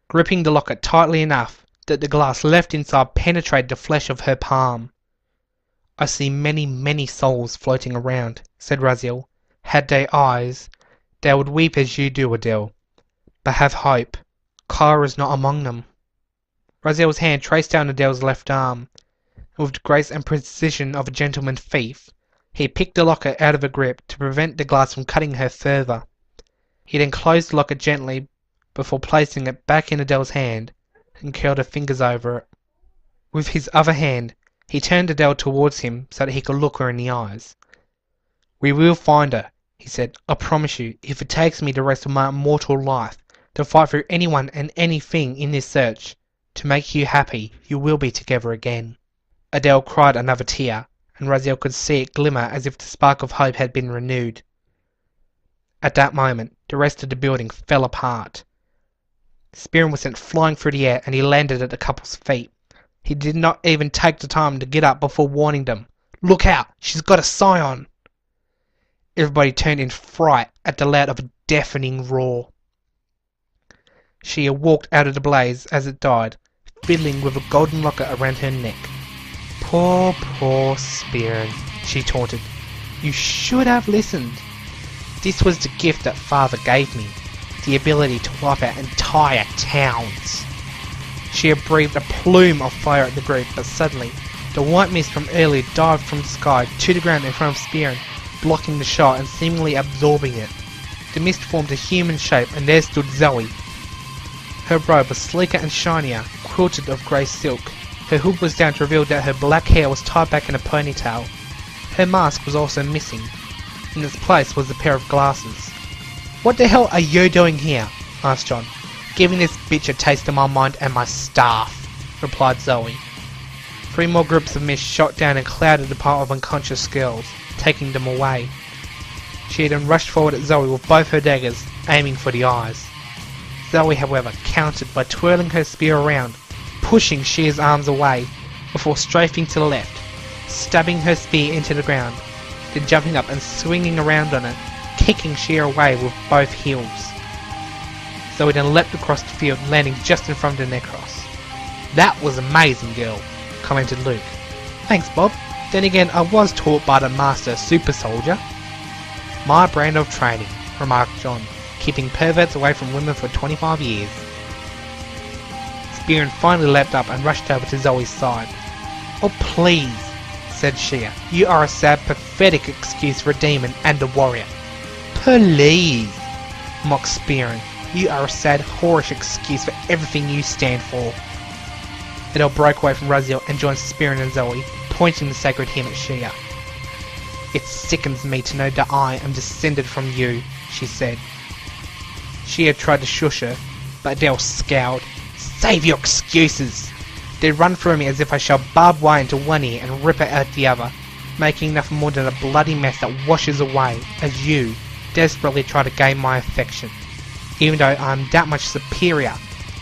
gripping the locket tightly enough that the glass left inside penetrated the flesh of her palm. "I see many, many souls floating around," said Raziel. "Had they eyes, they would weep as you do, Adele. But have hope. Kara is not among them." Raziel's hand traced down Adele's left arm, and with the grace and precision of a gentleman thief, he picked the locket out of her grip to prevent the glass from cutting her further. He then closed the locket gently before placing it back in Adele's hand and curled her fingers over it. With his other hand, he turned Adele towards him so that he could look her in the eyes. "We will find her," he said. "I promise you, if it takes me the rest of my immortal life to fight for anyone and anything in this search, to make you happy, you will be together again." Adele cried another tear, and Raziel could see it glimmer as if the spark of hope had been renewed. At that moment, the rest of the building fell apart. Spearin was sent flying through the air, and he landed at the couple's feet. He did not even take the time to get up before warning them, "Look out! She's got a scion!" Everybody turned in fright at the loud of a deafening roar. She walked out of the blaze as it died, fiddling with a golden locket around her neck. "Poor, poor Spearin," she taunted. "You should have listened. This was the gift that Father gave me, the ability to wipe out entire towns." She had breathed a plume of fire at the group, but suddenly, the white mist from earlier dived from the sky to the ground in front of Spearin, blocking the shot and seemingly absorbing it. The mist formed a human shape, and there stood Zoe. Her robe was sleeker and shinier, quilted of grey silk. Her hood was down to reveal that her black hair was tied back in a ponytail. Her mask was also missing. In its place was a pair of glasses. "What the hell are you doing here?" asked John. "Giving this bitch a taste of my mind and my staff," replied Zoe. 3 more groups of mist shot down and clouded the pile of unconscious girls, taking them away. She then rushed forward at Zoe with both her daggers, aiming for the eyes. Zoe, however, countered by twirling her spear around, pushing Shear's arms away, before strafing to the left, stabbing her spear into the ground, then jumping up and swinging around on it, kicking Shea away with both heels. Zoe then leapt across the field, landing just in front of the Necros. "That was amazing, girl," commented Luke. "Thanks, Bob. Then again, I was taught by the Master Super Soldier." "My brand of training," remarked John, keeping perverts away from women for 25 years. Spearman finally leapt up and rushed over to Zoe's side. "Oh please," said Shea. "You are a sad, pathetic excuse for a demon and a warrior." "Please," mocked Spearman. "You are a sad, whorish excuse for everything you stand for." Adele broke away from Raziel and joined Spearman and Zoe, pointing the sacred hymn at Shea. "It sickens me to know that I am descended from you," she said. Shea tried to shush her, but Adele scowled. "Save your excuses! They run through me as if I shall barb wire into one ear and rip it out the other, making nothing more than a bloody mess that washes away as you desperately try to gain my affection, even though I am that much superior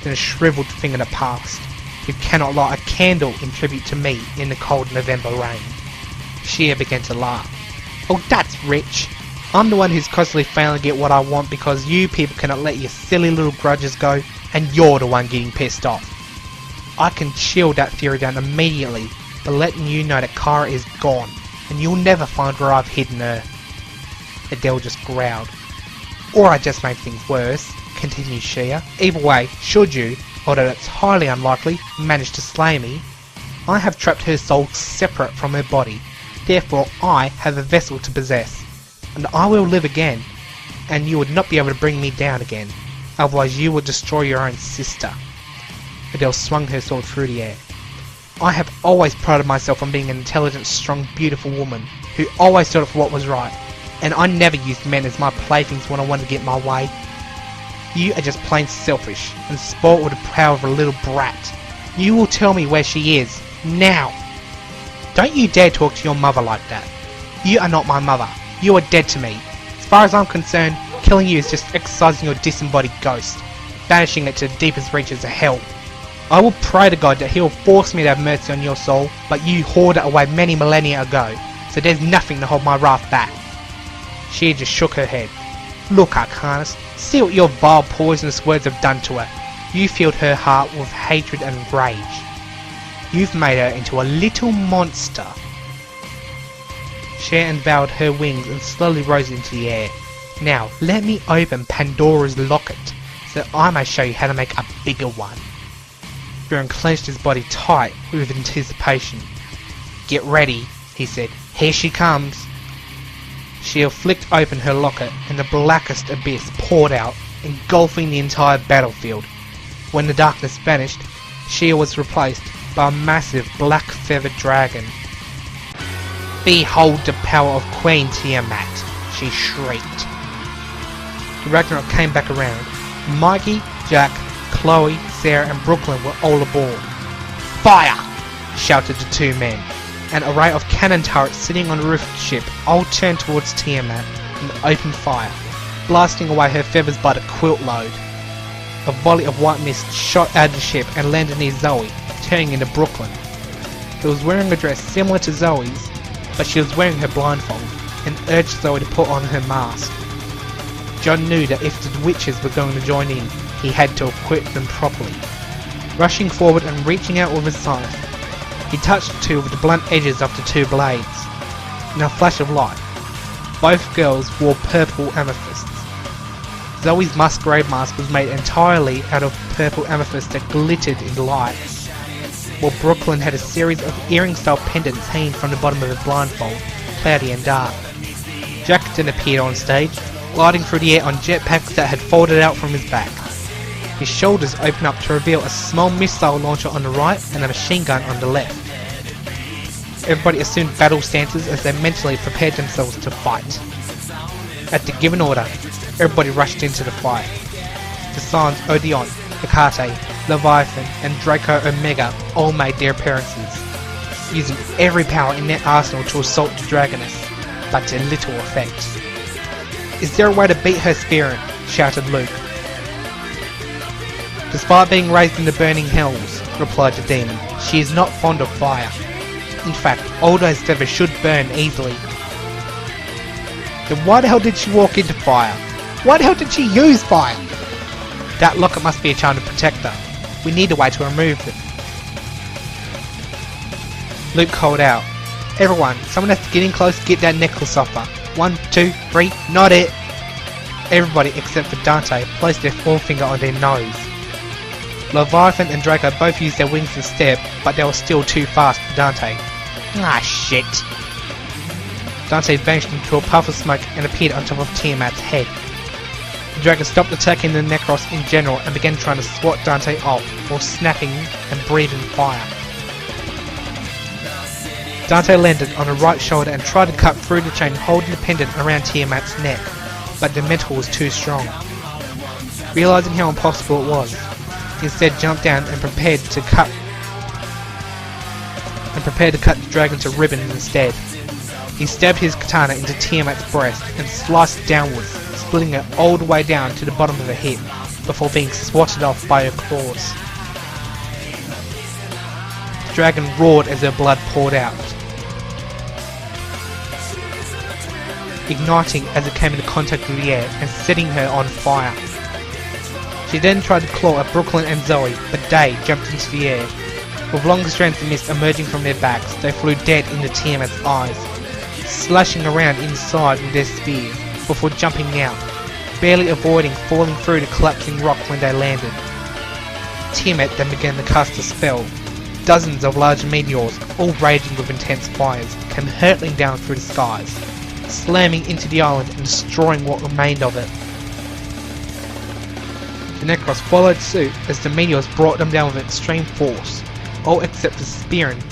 than a shriveled thing in the past, who cannot light a candle in tribute to me in the cold November rain." Shea began to laugh. "Oh, that's rich! I'm the one who's constantly failing to get what I want because you people cannot let your silly little grudges go, and you're the one getting pissed off. I can chill that theory down immediately by letting you know that Kara is gone, and you'll never find where I've hidden her." Adele just growled. "Or I just make things worse," continued Shea. "Either way, should you, although it's highly unlikely, manage to slay me, I have trapped her soul separate from her body. Therefore I have a vessel to possess, and I will live again, and you would not be able to bring me down again. Otherwise you would destroy your own sister." Adele swung her sword through the air. "I have always prided myself on being an intelligent, strong, beautiful woman, who always stood up for what was right, and I never used men as my playthings when I wanted to get my way. You are just plain selfish, and spoiled with the power of a little brat. You will tell me where she is, now! Don't you dare talk to your mother like that. You are not my mother. You are dead to me. As far as I'm concerned, killing you is just exercising your disembodied ghost, banishing it to the deepest reaches of hell. I will pray to God that he will force me to have mercy on your soul, but you hoarded it away many millennia ago, so there's nothing to hold my wrath back." She just shook her head. "Look, Arcanus, see what your vile, poisonous words have done to her. You filled her heart with hatred and rage. You've made her into a little monster." Shea unveiled her wings and slowly rose into the air. "Now, let me open Pandora's locket, so I may show you how to make a bigger one." Spearman clenched his body tight with anticipation. "Get ready," he said. "Here she comes." Shea flicked open her locket and the blackest abyss poured out, engulfing the entire battlefield. When the darkness vanished, Shea was replaced by a massive black feathered dragon. "Behold the power of Queen Tiamat," she shrieked. The Ragnarok came back around. Mikey, Jack, Chloe, Sarah and Brooklyn were all aboard. "Fire!" shouted the two men. An array of cannon turrets sitting on the roof of the ship all turned towards Tiamat and opened fire, blasting away her feathers by the quilt load. A volley of white mist shot out of the ship and landed near Zoe, turning into Brooklyn. She was wearing a dress similar to Zoe's, but she was wearing her blindfold, and urged Zoe to put on her mask. John knew that if the witches were going to join in, he had to equip them properly. Rushing forward and reaching out with his scythe, he touched the two with the blunt edges of the two blades. In a flash of light, both girls wore purple amethysts. Zoe's masquerade mask was made entirely out of purple amethyst that glittered in the light, while Brooklyn had a series of earring-style pendants hanging from the bottom of her blindfold, cloudy and dark. Jack then appeared on stage, gliding through the air on jetpacks that had folded out from his back. His shoulders opened up to reveal a small missile launcher on the right and a machine gun on the left. Everybody assumed battle stances as they mentally prepared themselves to fight. At the given order, everybody rushed into the fight. The Scions Odeon, Hecate, Leviathan and Draco Omega all made their appearances, using every power in their arsenal to assault the Dragoness, but to little effect. "Is there a way to beat her, Spearman?" shouted Luke. "Despite being raised in the burning hells," replied the demon, She is not fond of fire. In fact, although his feathers should burn easily. Then why the hell did she walk into fire? Why the hell did she use fire? That locket must be a charm to protect her. We need a way to remove it. Luke called out, "Everyone, someone has to get in close to get that necklace off her. 1, 2, 3, not it!" Everybody except for Dante placed their forefinger on their nose. Leviathan and Draco both used their wings instead, but they were still too fast for Dante. Ah shit! Dante vanished into a puff of smoke and appeared on top of Tiamat's head. The dragon stopped attacking the Necros in general and began trying to swat Dante off while snapping and breathing fire. Dante landed on her right shoulder and tried to cut through the chain holding the pendant around Tiamat's neck, but the metal was too strong. Realising how impossible it was, he instead jumped down and prepared to cut the dragon to ribbons instead. He stabbed his katana into Tiamat's breast and sliced downwards, splitting it all the way down to the bottom of her hip, before being swatted off by her claws. The dragon roared as her blood poured out, igniting as it came into contact with the air and setting her on fire. She then tried to claw at Brooklyn and Zoe, but they jumped into the air. With long strands of mist emerging from their backs, they flew dead into Tiamat's eyes, slashing around inside with their spears before jumping out, barely avoiding falling through the collapsing rock when they landed. Tiamat then began to cast a spell. Dozens of large meteors, all raging with intense fires, came hurtling down through the skies, slamming into the island and destroying what remained of it. The Necros followed suit as the meteors brought them down with extreme force, all except for Spearin,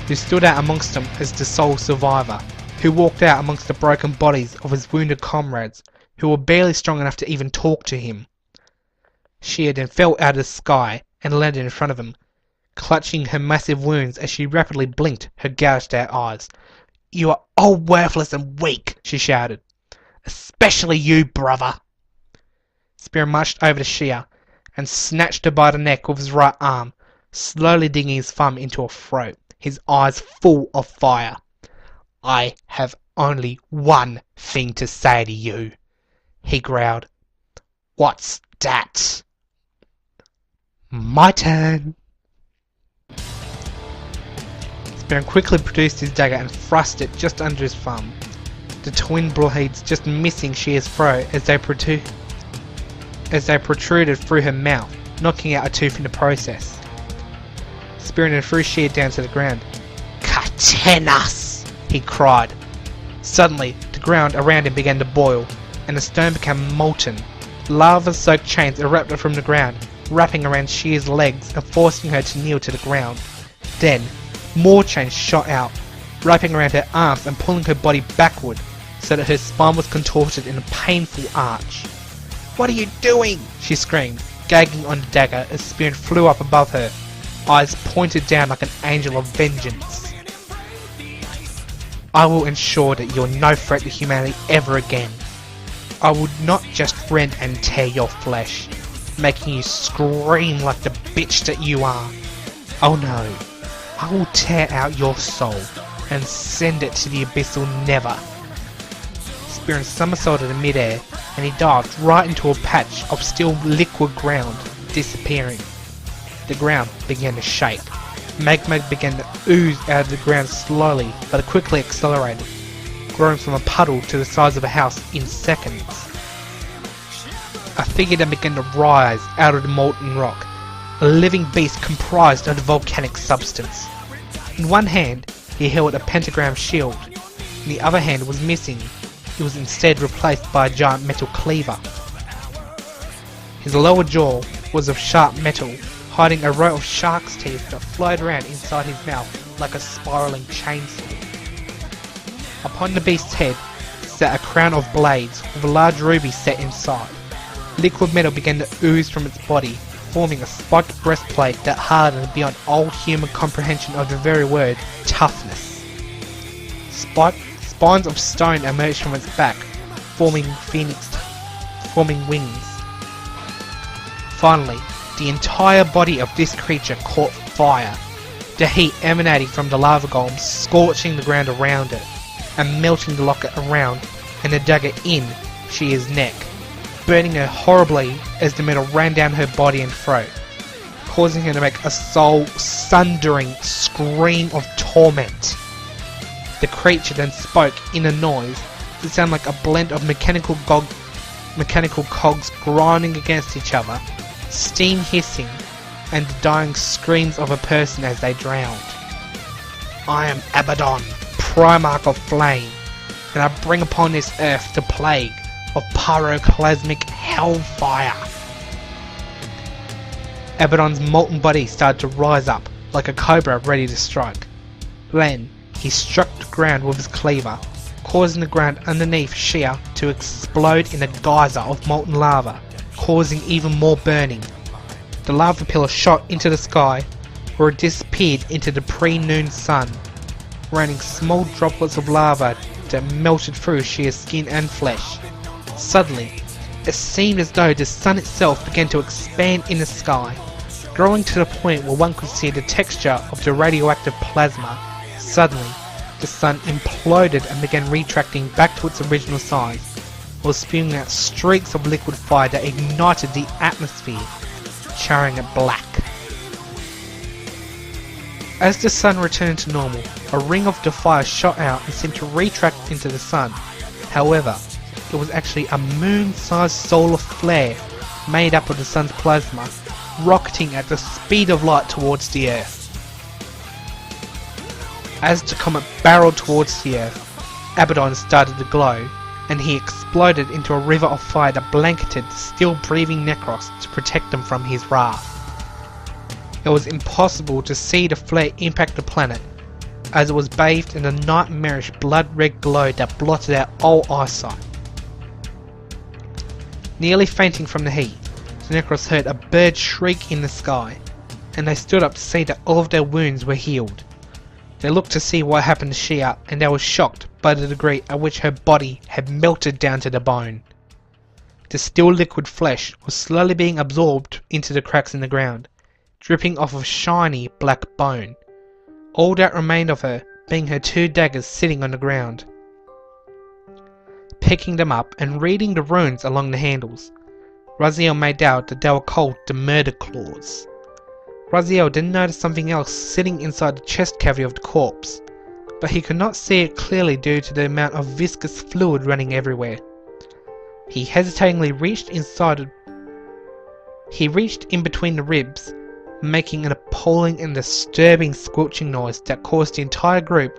who stood out amongst them as the sole survivor, who walked out amongst the broken bodies of his wounded comrades, who were barely strong enough to even talk to him. She then fell out of the sky and landed in front of him, clutching her massive wounds as she rapidly blinked her gouged out eyes. "You are all worthless and weak," she shouted. "Especially you, brother." Spear marched over to Shia and snatched her by the neck with his right arm, slowly digging his thumb into her throat, his eyes full of fire. "I have only one thing to say to you," he growled. "What's that?" "My turn." Spear quickly produced his dagger and thrust it just under his thumb, the twin blades just missing Shia's throat as they protruded through her mouth, knocking out a tooth in the process. Spear then threw Shia down to the ground. "Katanas!" he cried. Suddenly, the ground around him began to boil, and the stone became molten. Lava-soaked chains erupted from the ground, wrapping around Shia's legs and forcing her to kneel to the ground. Then, more chains shot out, wrapping around her arms and pulling her body backward, so that her spine was contorted in a painful arch. "What are you doing?" she screamed, gagging on the dagger as Spear flew up above her, eyes pointed down like an angel of vengeance. "I will ensure that you're no threat to humanity ever again. I will not just rend and tear your flesh, making you scream like the bitch that you are. Oh no, I will tear out your soul and send it to the abyssal never." Spear somersaulted in midair, and he dived right into a patch of still liquid ground, disappearing. The ground began to shake. Magma began to ooze out of the ground slowly, but it quickly accelerated, growing from a puddle to the size of a house in seconds. A figure then began to rise out of the molten rock, a living beast comprised of the volcanic substance. In one hand, he held a pentagram shield. In the other hand was missing. It was instead replaced by a giant metal cleaver. His lower jaw was of sharp metal, hiding a row of shark's teeth that flowed around inside his mouth like a spiraling chainsaw. Upon the beast's head sat a crown of blades with a large ruby set inside. Liquid metal began to ooze from its body, forming a spiked breastplate that hardened beyond all human comprehension of the very word toughness. Spines of stone emerged from its back, forming wings. Finally, the entire body of this creature caught fire. the heat emanating from the lava golem scorching the ground around it, and melting the locket around and the dagger in Shia's neck, burning her horribly as the metal ran down her body and throat, causing her to make a soul-sundering scream of torment. The creature then spoke in a noise that sounded like a blend of mechanical cogs grinding against each other, steam hissing, and the dying screams of a person as they drowned. I am Abaddon, Primarch of Flame, and I bring upon this earth the plague of pyroclasmic hellfire. Abaddon's molten body started to rise up like a cobra ready to strike. Then he struck the ground with his cleaver, causing the ground underneath Shia to explode in a geyser of molten lava, causing even more burning. The lava pillar shot into the sky, where it disappeared into the pre-noon sun, raining small droplets of lava that melted through Shia's skin and flesh. Suddenly, it seemed as though the sun itself began to expand in the sky, growing to the point where one could see the texture of the radioactive plasma. Suddenly, the sun imploded and began retracting back to its original size, while spewing out streaks of liquid fire that ignited the atmosphere, charring it black. As the sun returned to normal, a ring of the fire shot out and seemed to retract into the sun. However, it was actually a moon-sized solar flare made up of the sun's plasma, rocketing at the speed of light towards the Earth. As the comet barreled towards the Earth, Abaddon started to glow, and he exploded into a river of fire that blanketed the still-breathing Necros to protect them from his wrath. It was impossible to see the flare impact the planet, as it was bathed in a nightmarish blood-red glow that blotted out all eyesight. Nearly fainting from the heat, the Necros heard a bird shriek in the sky, and they stood up to see that all of their wounds were healed. They looked to see what happened to Shia, and they were shocked by the degree at which her body had melted down to the bone. The still liquid flesh was slowly being absorbed into the cracks in the ground, dripping off of shiny black bone, all that remained of her being her two daggers sitting on the ground. Picking them up and reading the runes along the handles, Raziel made out that they were called the Murder Claws. Raziel then noticed something else sitting inside the chest cavity of the corpse, but he could not see it clearly due to the amount of viscous fluid running everywhere. He hesitatingly reached in between the ribs, making an appalling and disturbing squelching noise that caused the entire group,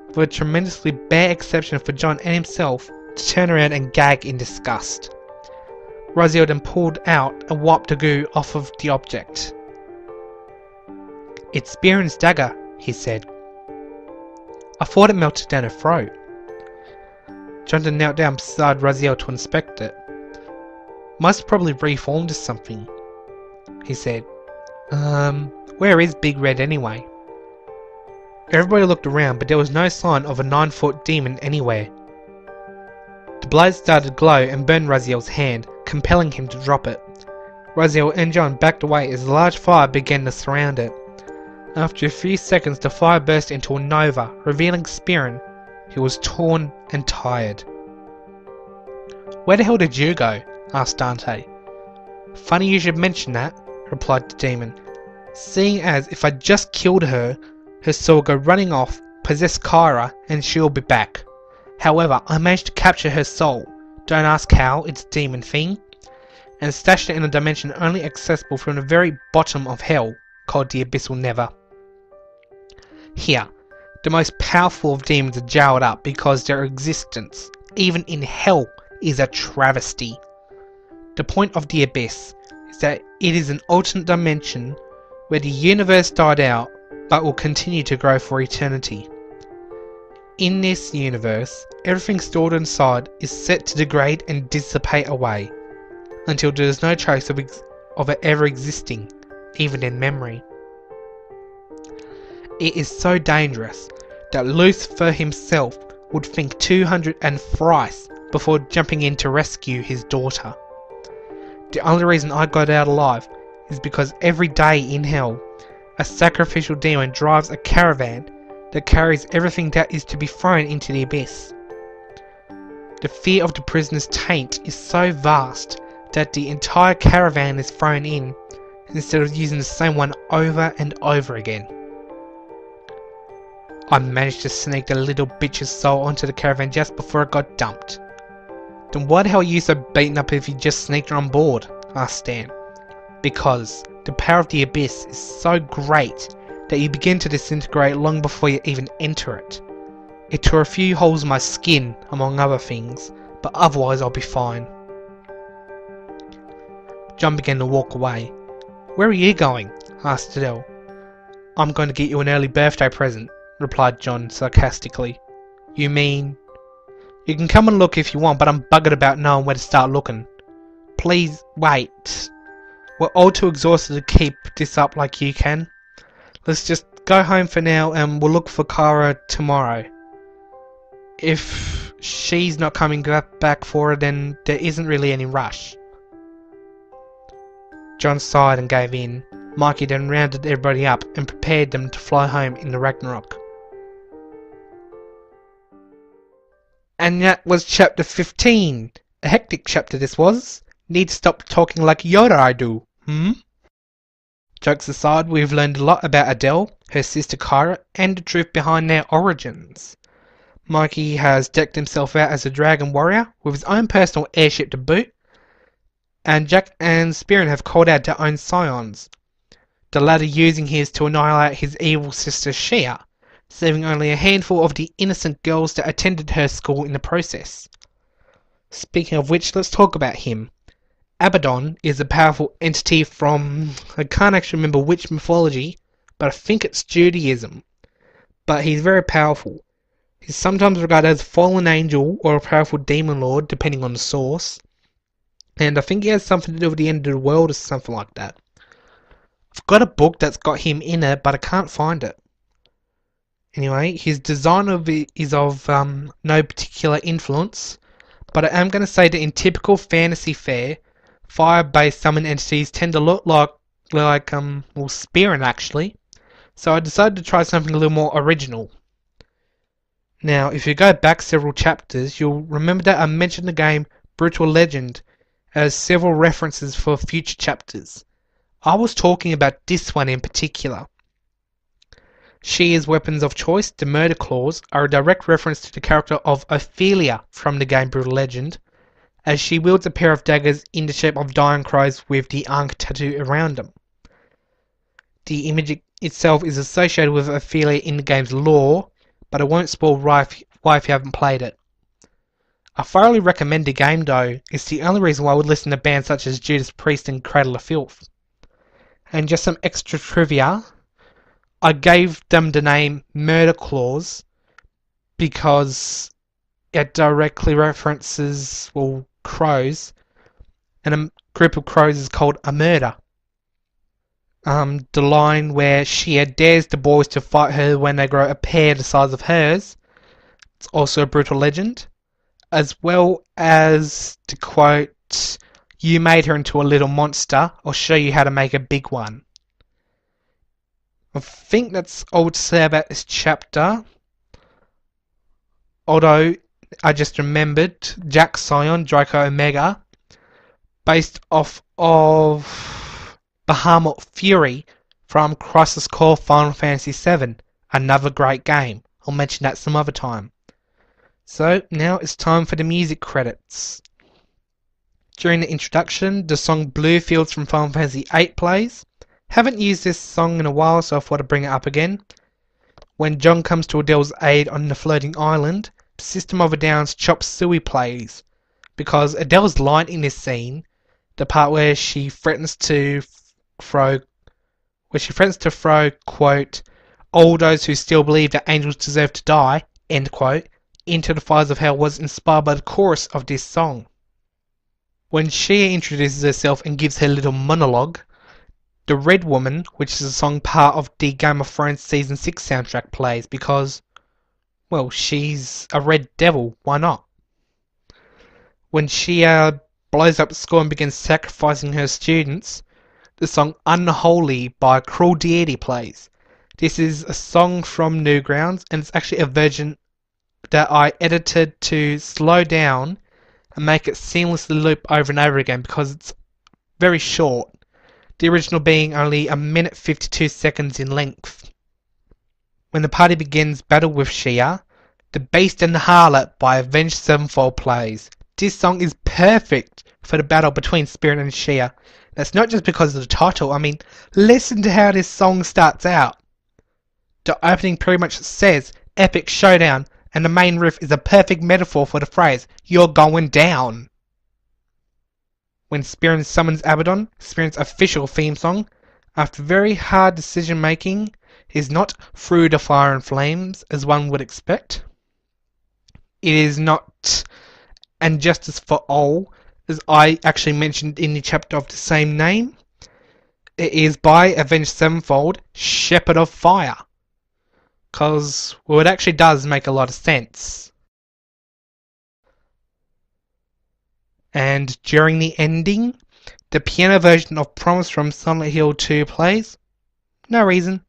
with a tremendously bare exception for John and himself, to turn around and gag in disgust. Raziel then pulled out and wiped the goo off of the object. "It's Spearin's dagger," he said. "I thought it melted down her throat." John then knelt down beside Raziel to inspect it. "Must probably reformed as something," he said. Where is Big Red anyway?" Everybody looked around, but there was no sign of a 9-foot demon anywhere. The blade started to glow and burn Raziel's hand, compelling him to drop it. Raziel and John backed away as a large fire began to surround it. After a few seconds, the fire burst into a nova, revealing Spearin, who was torn and tired. "Where the hell did you go?" asked Dante. "Funny you should mention that," replied the demon, "seeing as if I just killed her, her soul will go running off, possess Kyra, and she'll be back. However, I managed to capture her soul, don't ask how, it's a demon thing, and stashed it in a dimension only accessible from the very bottom of hell, called the Abyssal Nether. Here, the most powerful of demons are jailed up because their existence, even in hell, is a travesty. The point of the Abyss is that it is an alternate dimension where the universe died out but will continue to grow for eternity. In this universe, everything stored inside is set to degrade and dissipate away, until there is no trace of it ever existing, even in memory. It is so dangerous that Lucifer himself would think 200 and thrice before jumping in to rescue his daughter. The only reason I got out alive is because every day in hell, a sacrificial demon drives a caravan that carries everything that is to be thrown into the abyss. The fear of the prisoner's taint is so vast that the entire caravan is thrown in instead of using the same one over and over again. I managed to sneak the little bitch's soul onto the caravan just before it got dumped. Then why the hell are you so beaten up if you just sneaked her on board? Asked Stan. Because the power of the abyss is so great that you begin to disintegrate long before you even enter it. It tore a few holes in my skin, among other things, but otherwise I'll be fine. John began to walk away. Where are you going? Asked Adele. I'm going to get you an early birthday present, replied John sarcastically. You mean? You can come and look if you want, but I'm buggered about knowing where to start looking. Please, wait. We're all too exhausted to keep this up like you can. Let's just go home for now and we'll look for Kara tomorrow. If she's not coming back for it, then there isn't really any rush. John sighed and gave in. Mikey then rounded everybody up and prepared them to fly home in the Ragnarok. And that was chapter 15. A hectic chapter this was. Need to stop talking like Yoda I do, Jokes aside, we've learned a lot about Adele, her sister Kyra, and the truth behind their origins. Mikey has decked himself out as a dragon warrior, with his own personal airship to boot, and Jack and Spearin have called out their own scions, the latter using his to annihilate his evil sister Shia, saving only a handful of the innocent girls that attended her school in the process. Speaking of which, let's talk about him. Abaddon is a powerful entity from, I can't actually remember which mythology, but I think it's Judaism. But he's very powerful. He's sometimes regarded as a fallen angel or a powerful demon lord, depending on the source. And I think he has something to do with the end of the world or something like that. I've got a book that's got him in it, but I can't find it. Anyway, his design is of no particular influence, but I am going to say that in typical fantasy fare, fire-based summon entities tend to look like Spearin actually, so I decided to try something a little more original. Now, if you go back several chapters, you'll remember that I mentioned the game Brutal Legend as several references for future chapters. I was talking about this one in particular. Shia's weapons of choice, the murder claws, are a direct reference to the character of Ophelia from the game Brutal Legend, as she wields a pair of daggers in the shape of dying crows with the Ankh tattoo around them. The image itself is associated with Ophelia in the game's lore, but I won't spoil why if you haven't played it. I thoroughly recommend the game though. It's the only reason why I would listen to bands such as Judas Priest and Cradle of Filth. And just some extra trivia, I gave them the name Murder Claws because it directly references, crows, and a group of crows is called a murder. The line where Shia dares the boys to fight her when they grow a pair the size of hers, it's also a Brutal Legend, as well as the quote, "You made her into a little monster, I'll show you how to make a big one." I think that's all to say about this chapter. Although, I just remembered Jack Scion, Draco Omega, based off of Bahamut Fury from Crisis Core Final Fantasy VII. Another great game. I'll mention that some other time. So, now it's time for the music credits. During the introduction, the song Blue Fields from Final Fantasy VIII plays. Haven't used this song in a while, so I thought I'd bring it up again. When John comes to Adele's aid on the floating island, System of a Down's Chop Suey plays, because Adele's line in this scene, the part where she threatens to throw, quote, "all those who still believe that angels deserve to die," end quote, into the fires of hell, was inspired by the chorus of this song. When she introduces herself and gives her little monologue, The Red Woman, which is a song part of the Game of Thrones Season 6 soundtrack, plays because, well, she's a red devil, why not? When she blows up the school and begins sacrificing her students, the song Unholy by Crueldeity plays. This is a song from Newgrounds, and it's actually a version that I edited to slow down and make it seamlessly loop over and over again because it's very short. The original being only 1 minute 52 seconds in length. When the party begins battle with Shia, The Beast and the Harlot by Avenged Sevenfold plays. This song is perfect for the battle between Spirit and Shia. That's not just because of the title, I mean, listen to how this song starts out. The opening pretty much says, Epic Showdown, and the main riff is a perfect metaphor for the phrase, You're going down. When Spirit summons Abaddon, Spirit's official theme song, after very hard decision making, is not through the fire and flames, as one would expect. It is not And Justice for All, as I actually mentioned in the chapter of the same name. It is by Avenged Sevenfold, Shepherd of Fire. Because, well, it actually does make a lot of sense. And during the ending, the piano version of Promise from Silent Hill 2 plays. No reason.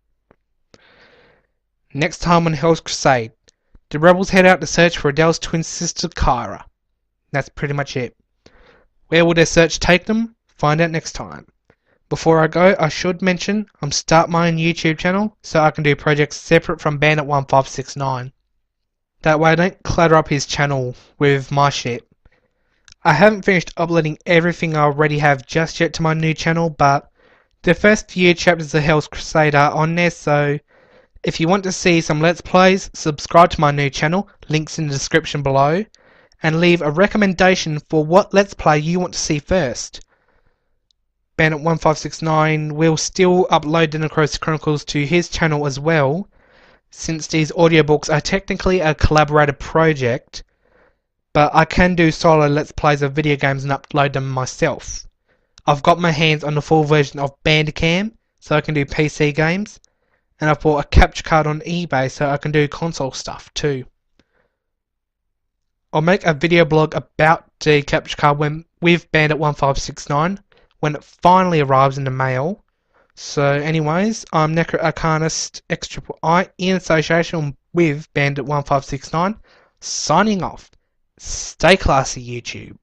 Next time on Hell's Crusade, the rebels head out to search for Adele's twin sister Kyra. That's pretty much it. Where will their search take them? Find out next time. Before I go, I should mention I'm starting my own YouTube channel so I can do projects separate from Bandit1569. That way I don't clutter up his channel with my shit. I haven't finished uploading everything I already have just yet to my new channel, but the first few chapters of Hell's Crusade are on there, so if you want to see some Let's Plays, subscribe to my new channel, links in the description below, and leave a recommendation for what Let's Play you want to see first. Bandit1569 will still upload the Necrosis Chronicles to his channel as well, since these audiobooks are technically a collaborative project, but I can do solo Let's Plays of video games and upload them myself. I've got my hands on the full version of Bandicam, so I can do PC games, and I've bought a capture card on eBay so I can do console stuff too. I'll make a video blog about the capture card with Bandit1569 when it finally arrives in the mail. So anyways, I'm Necro Arcanist XIII in association with Bandit1569, signing off. Stay classy, YouTube.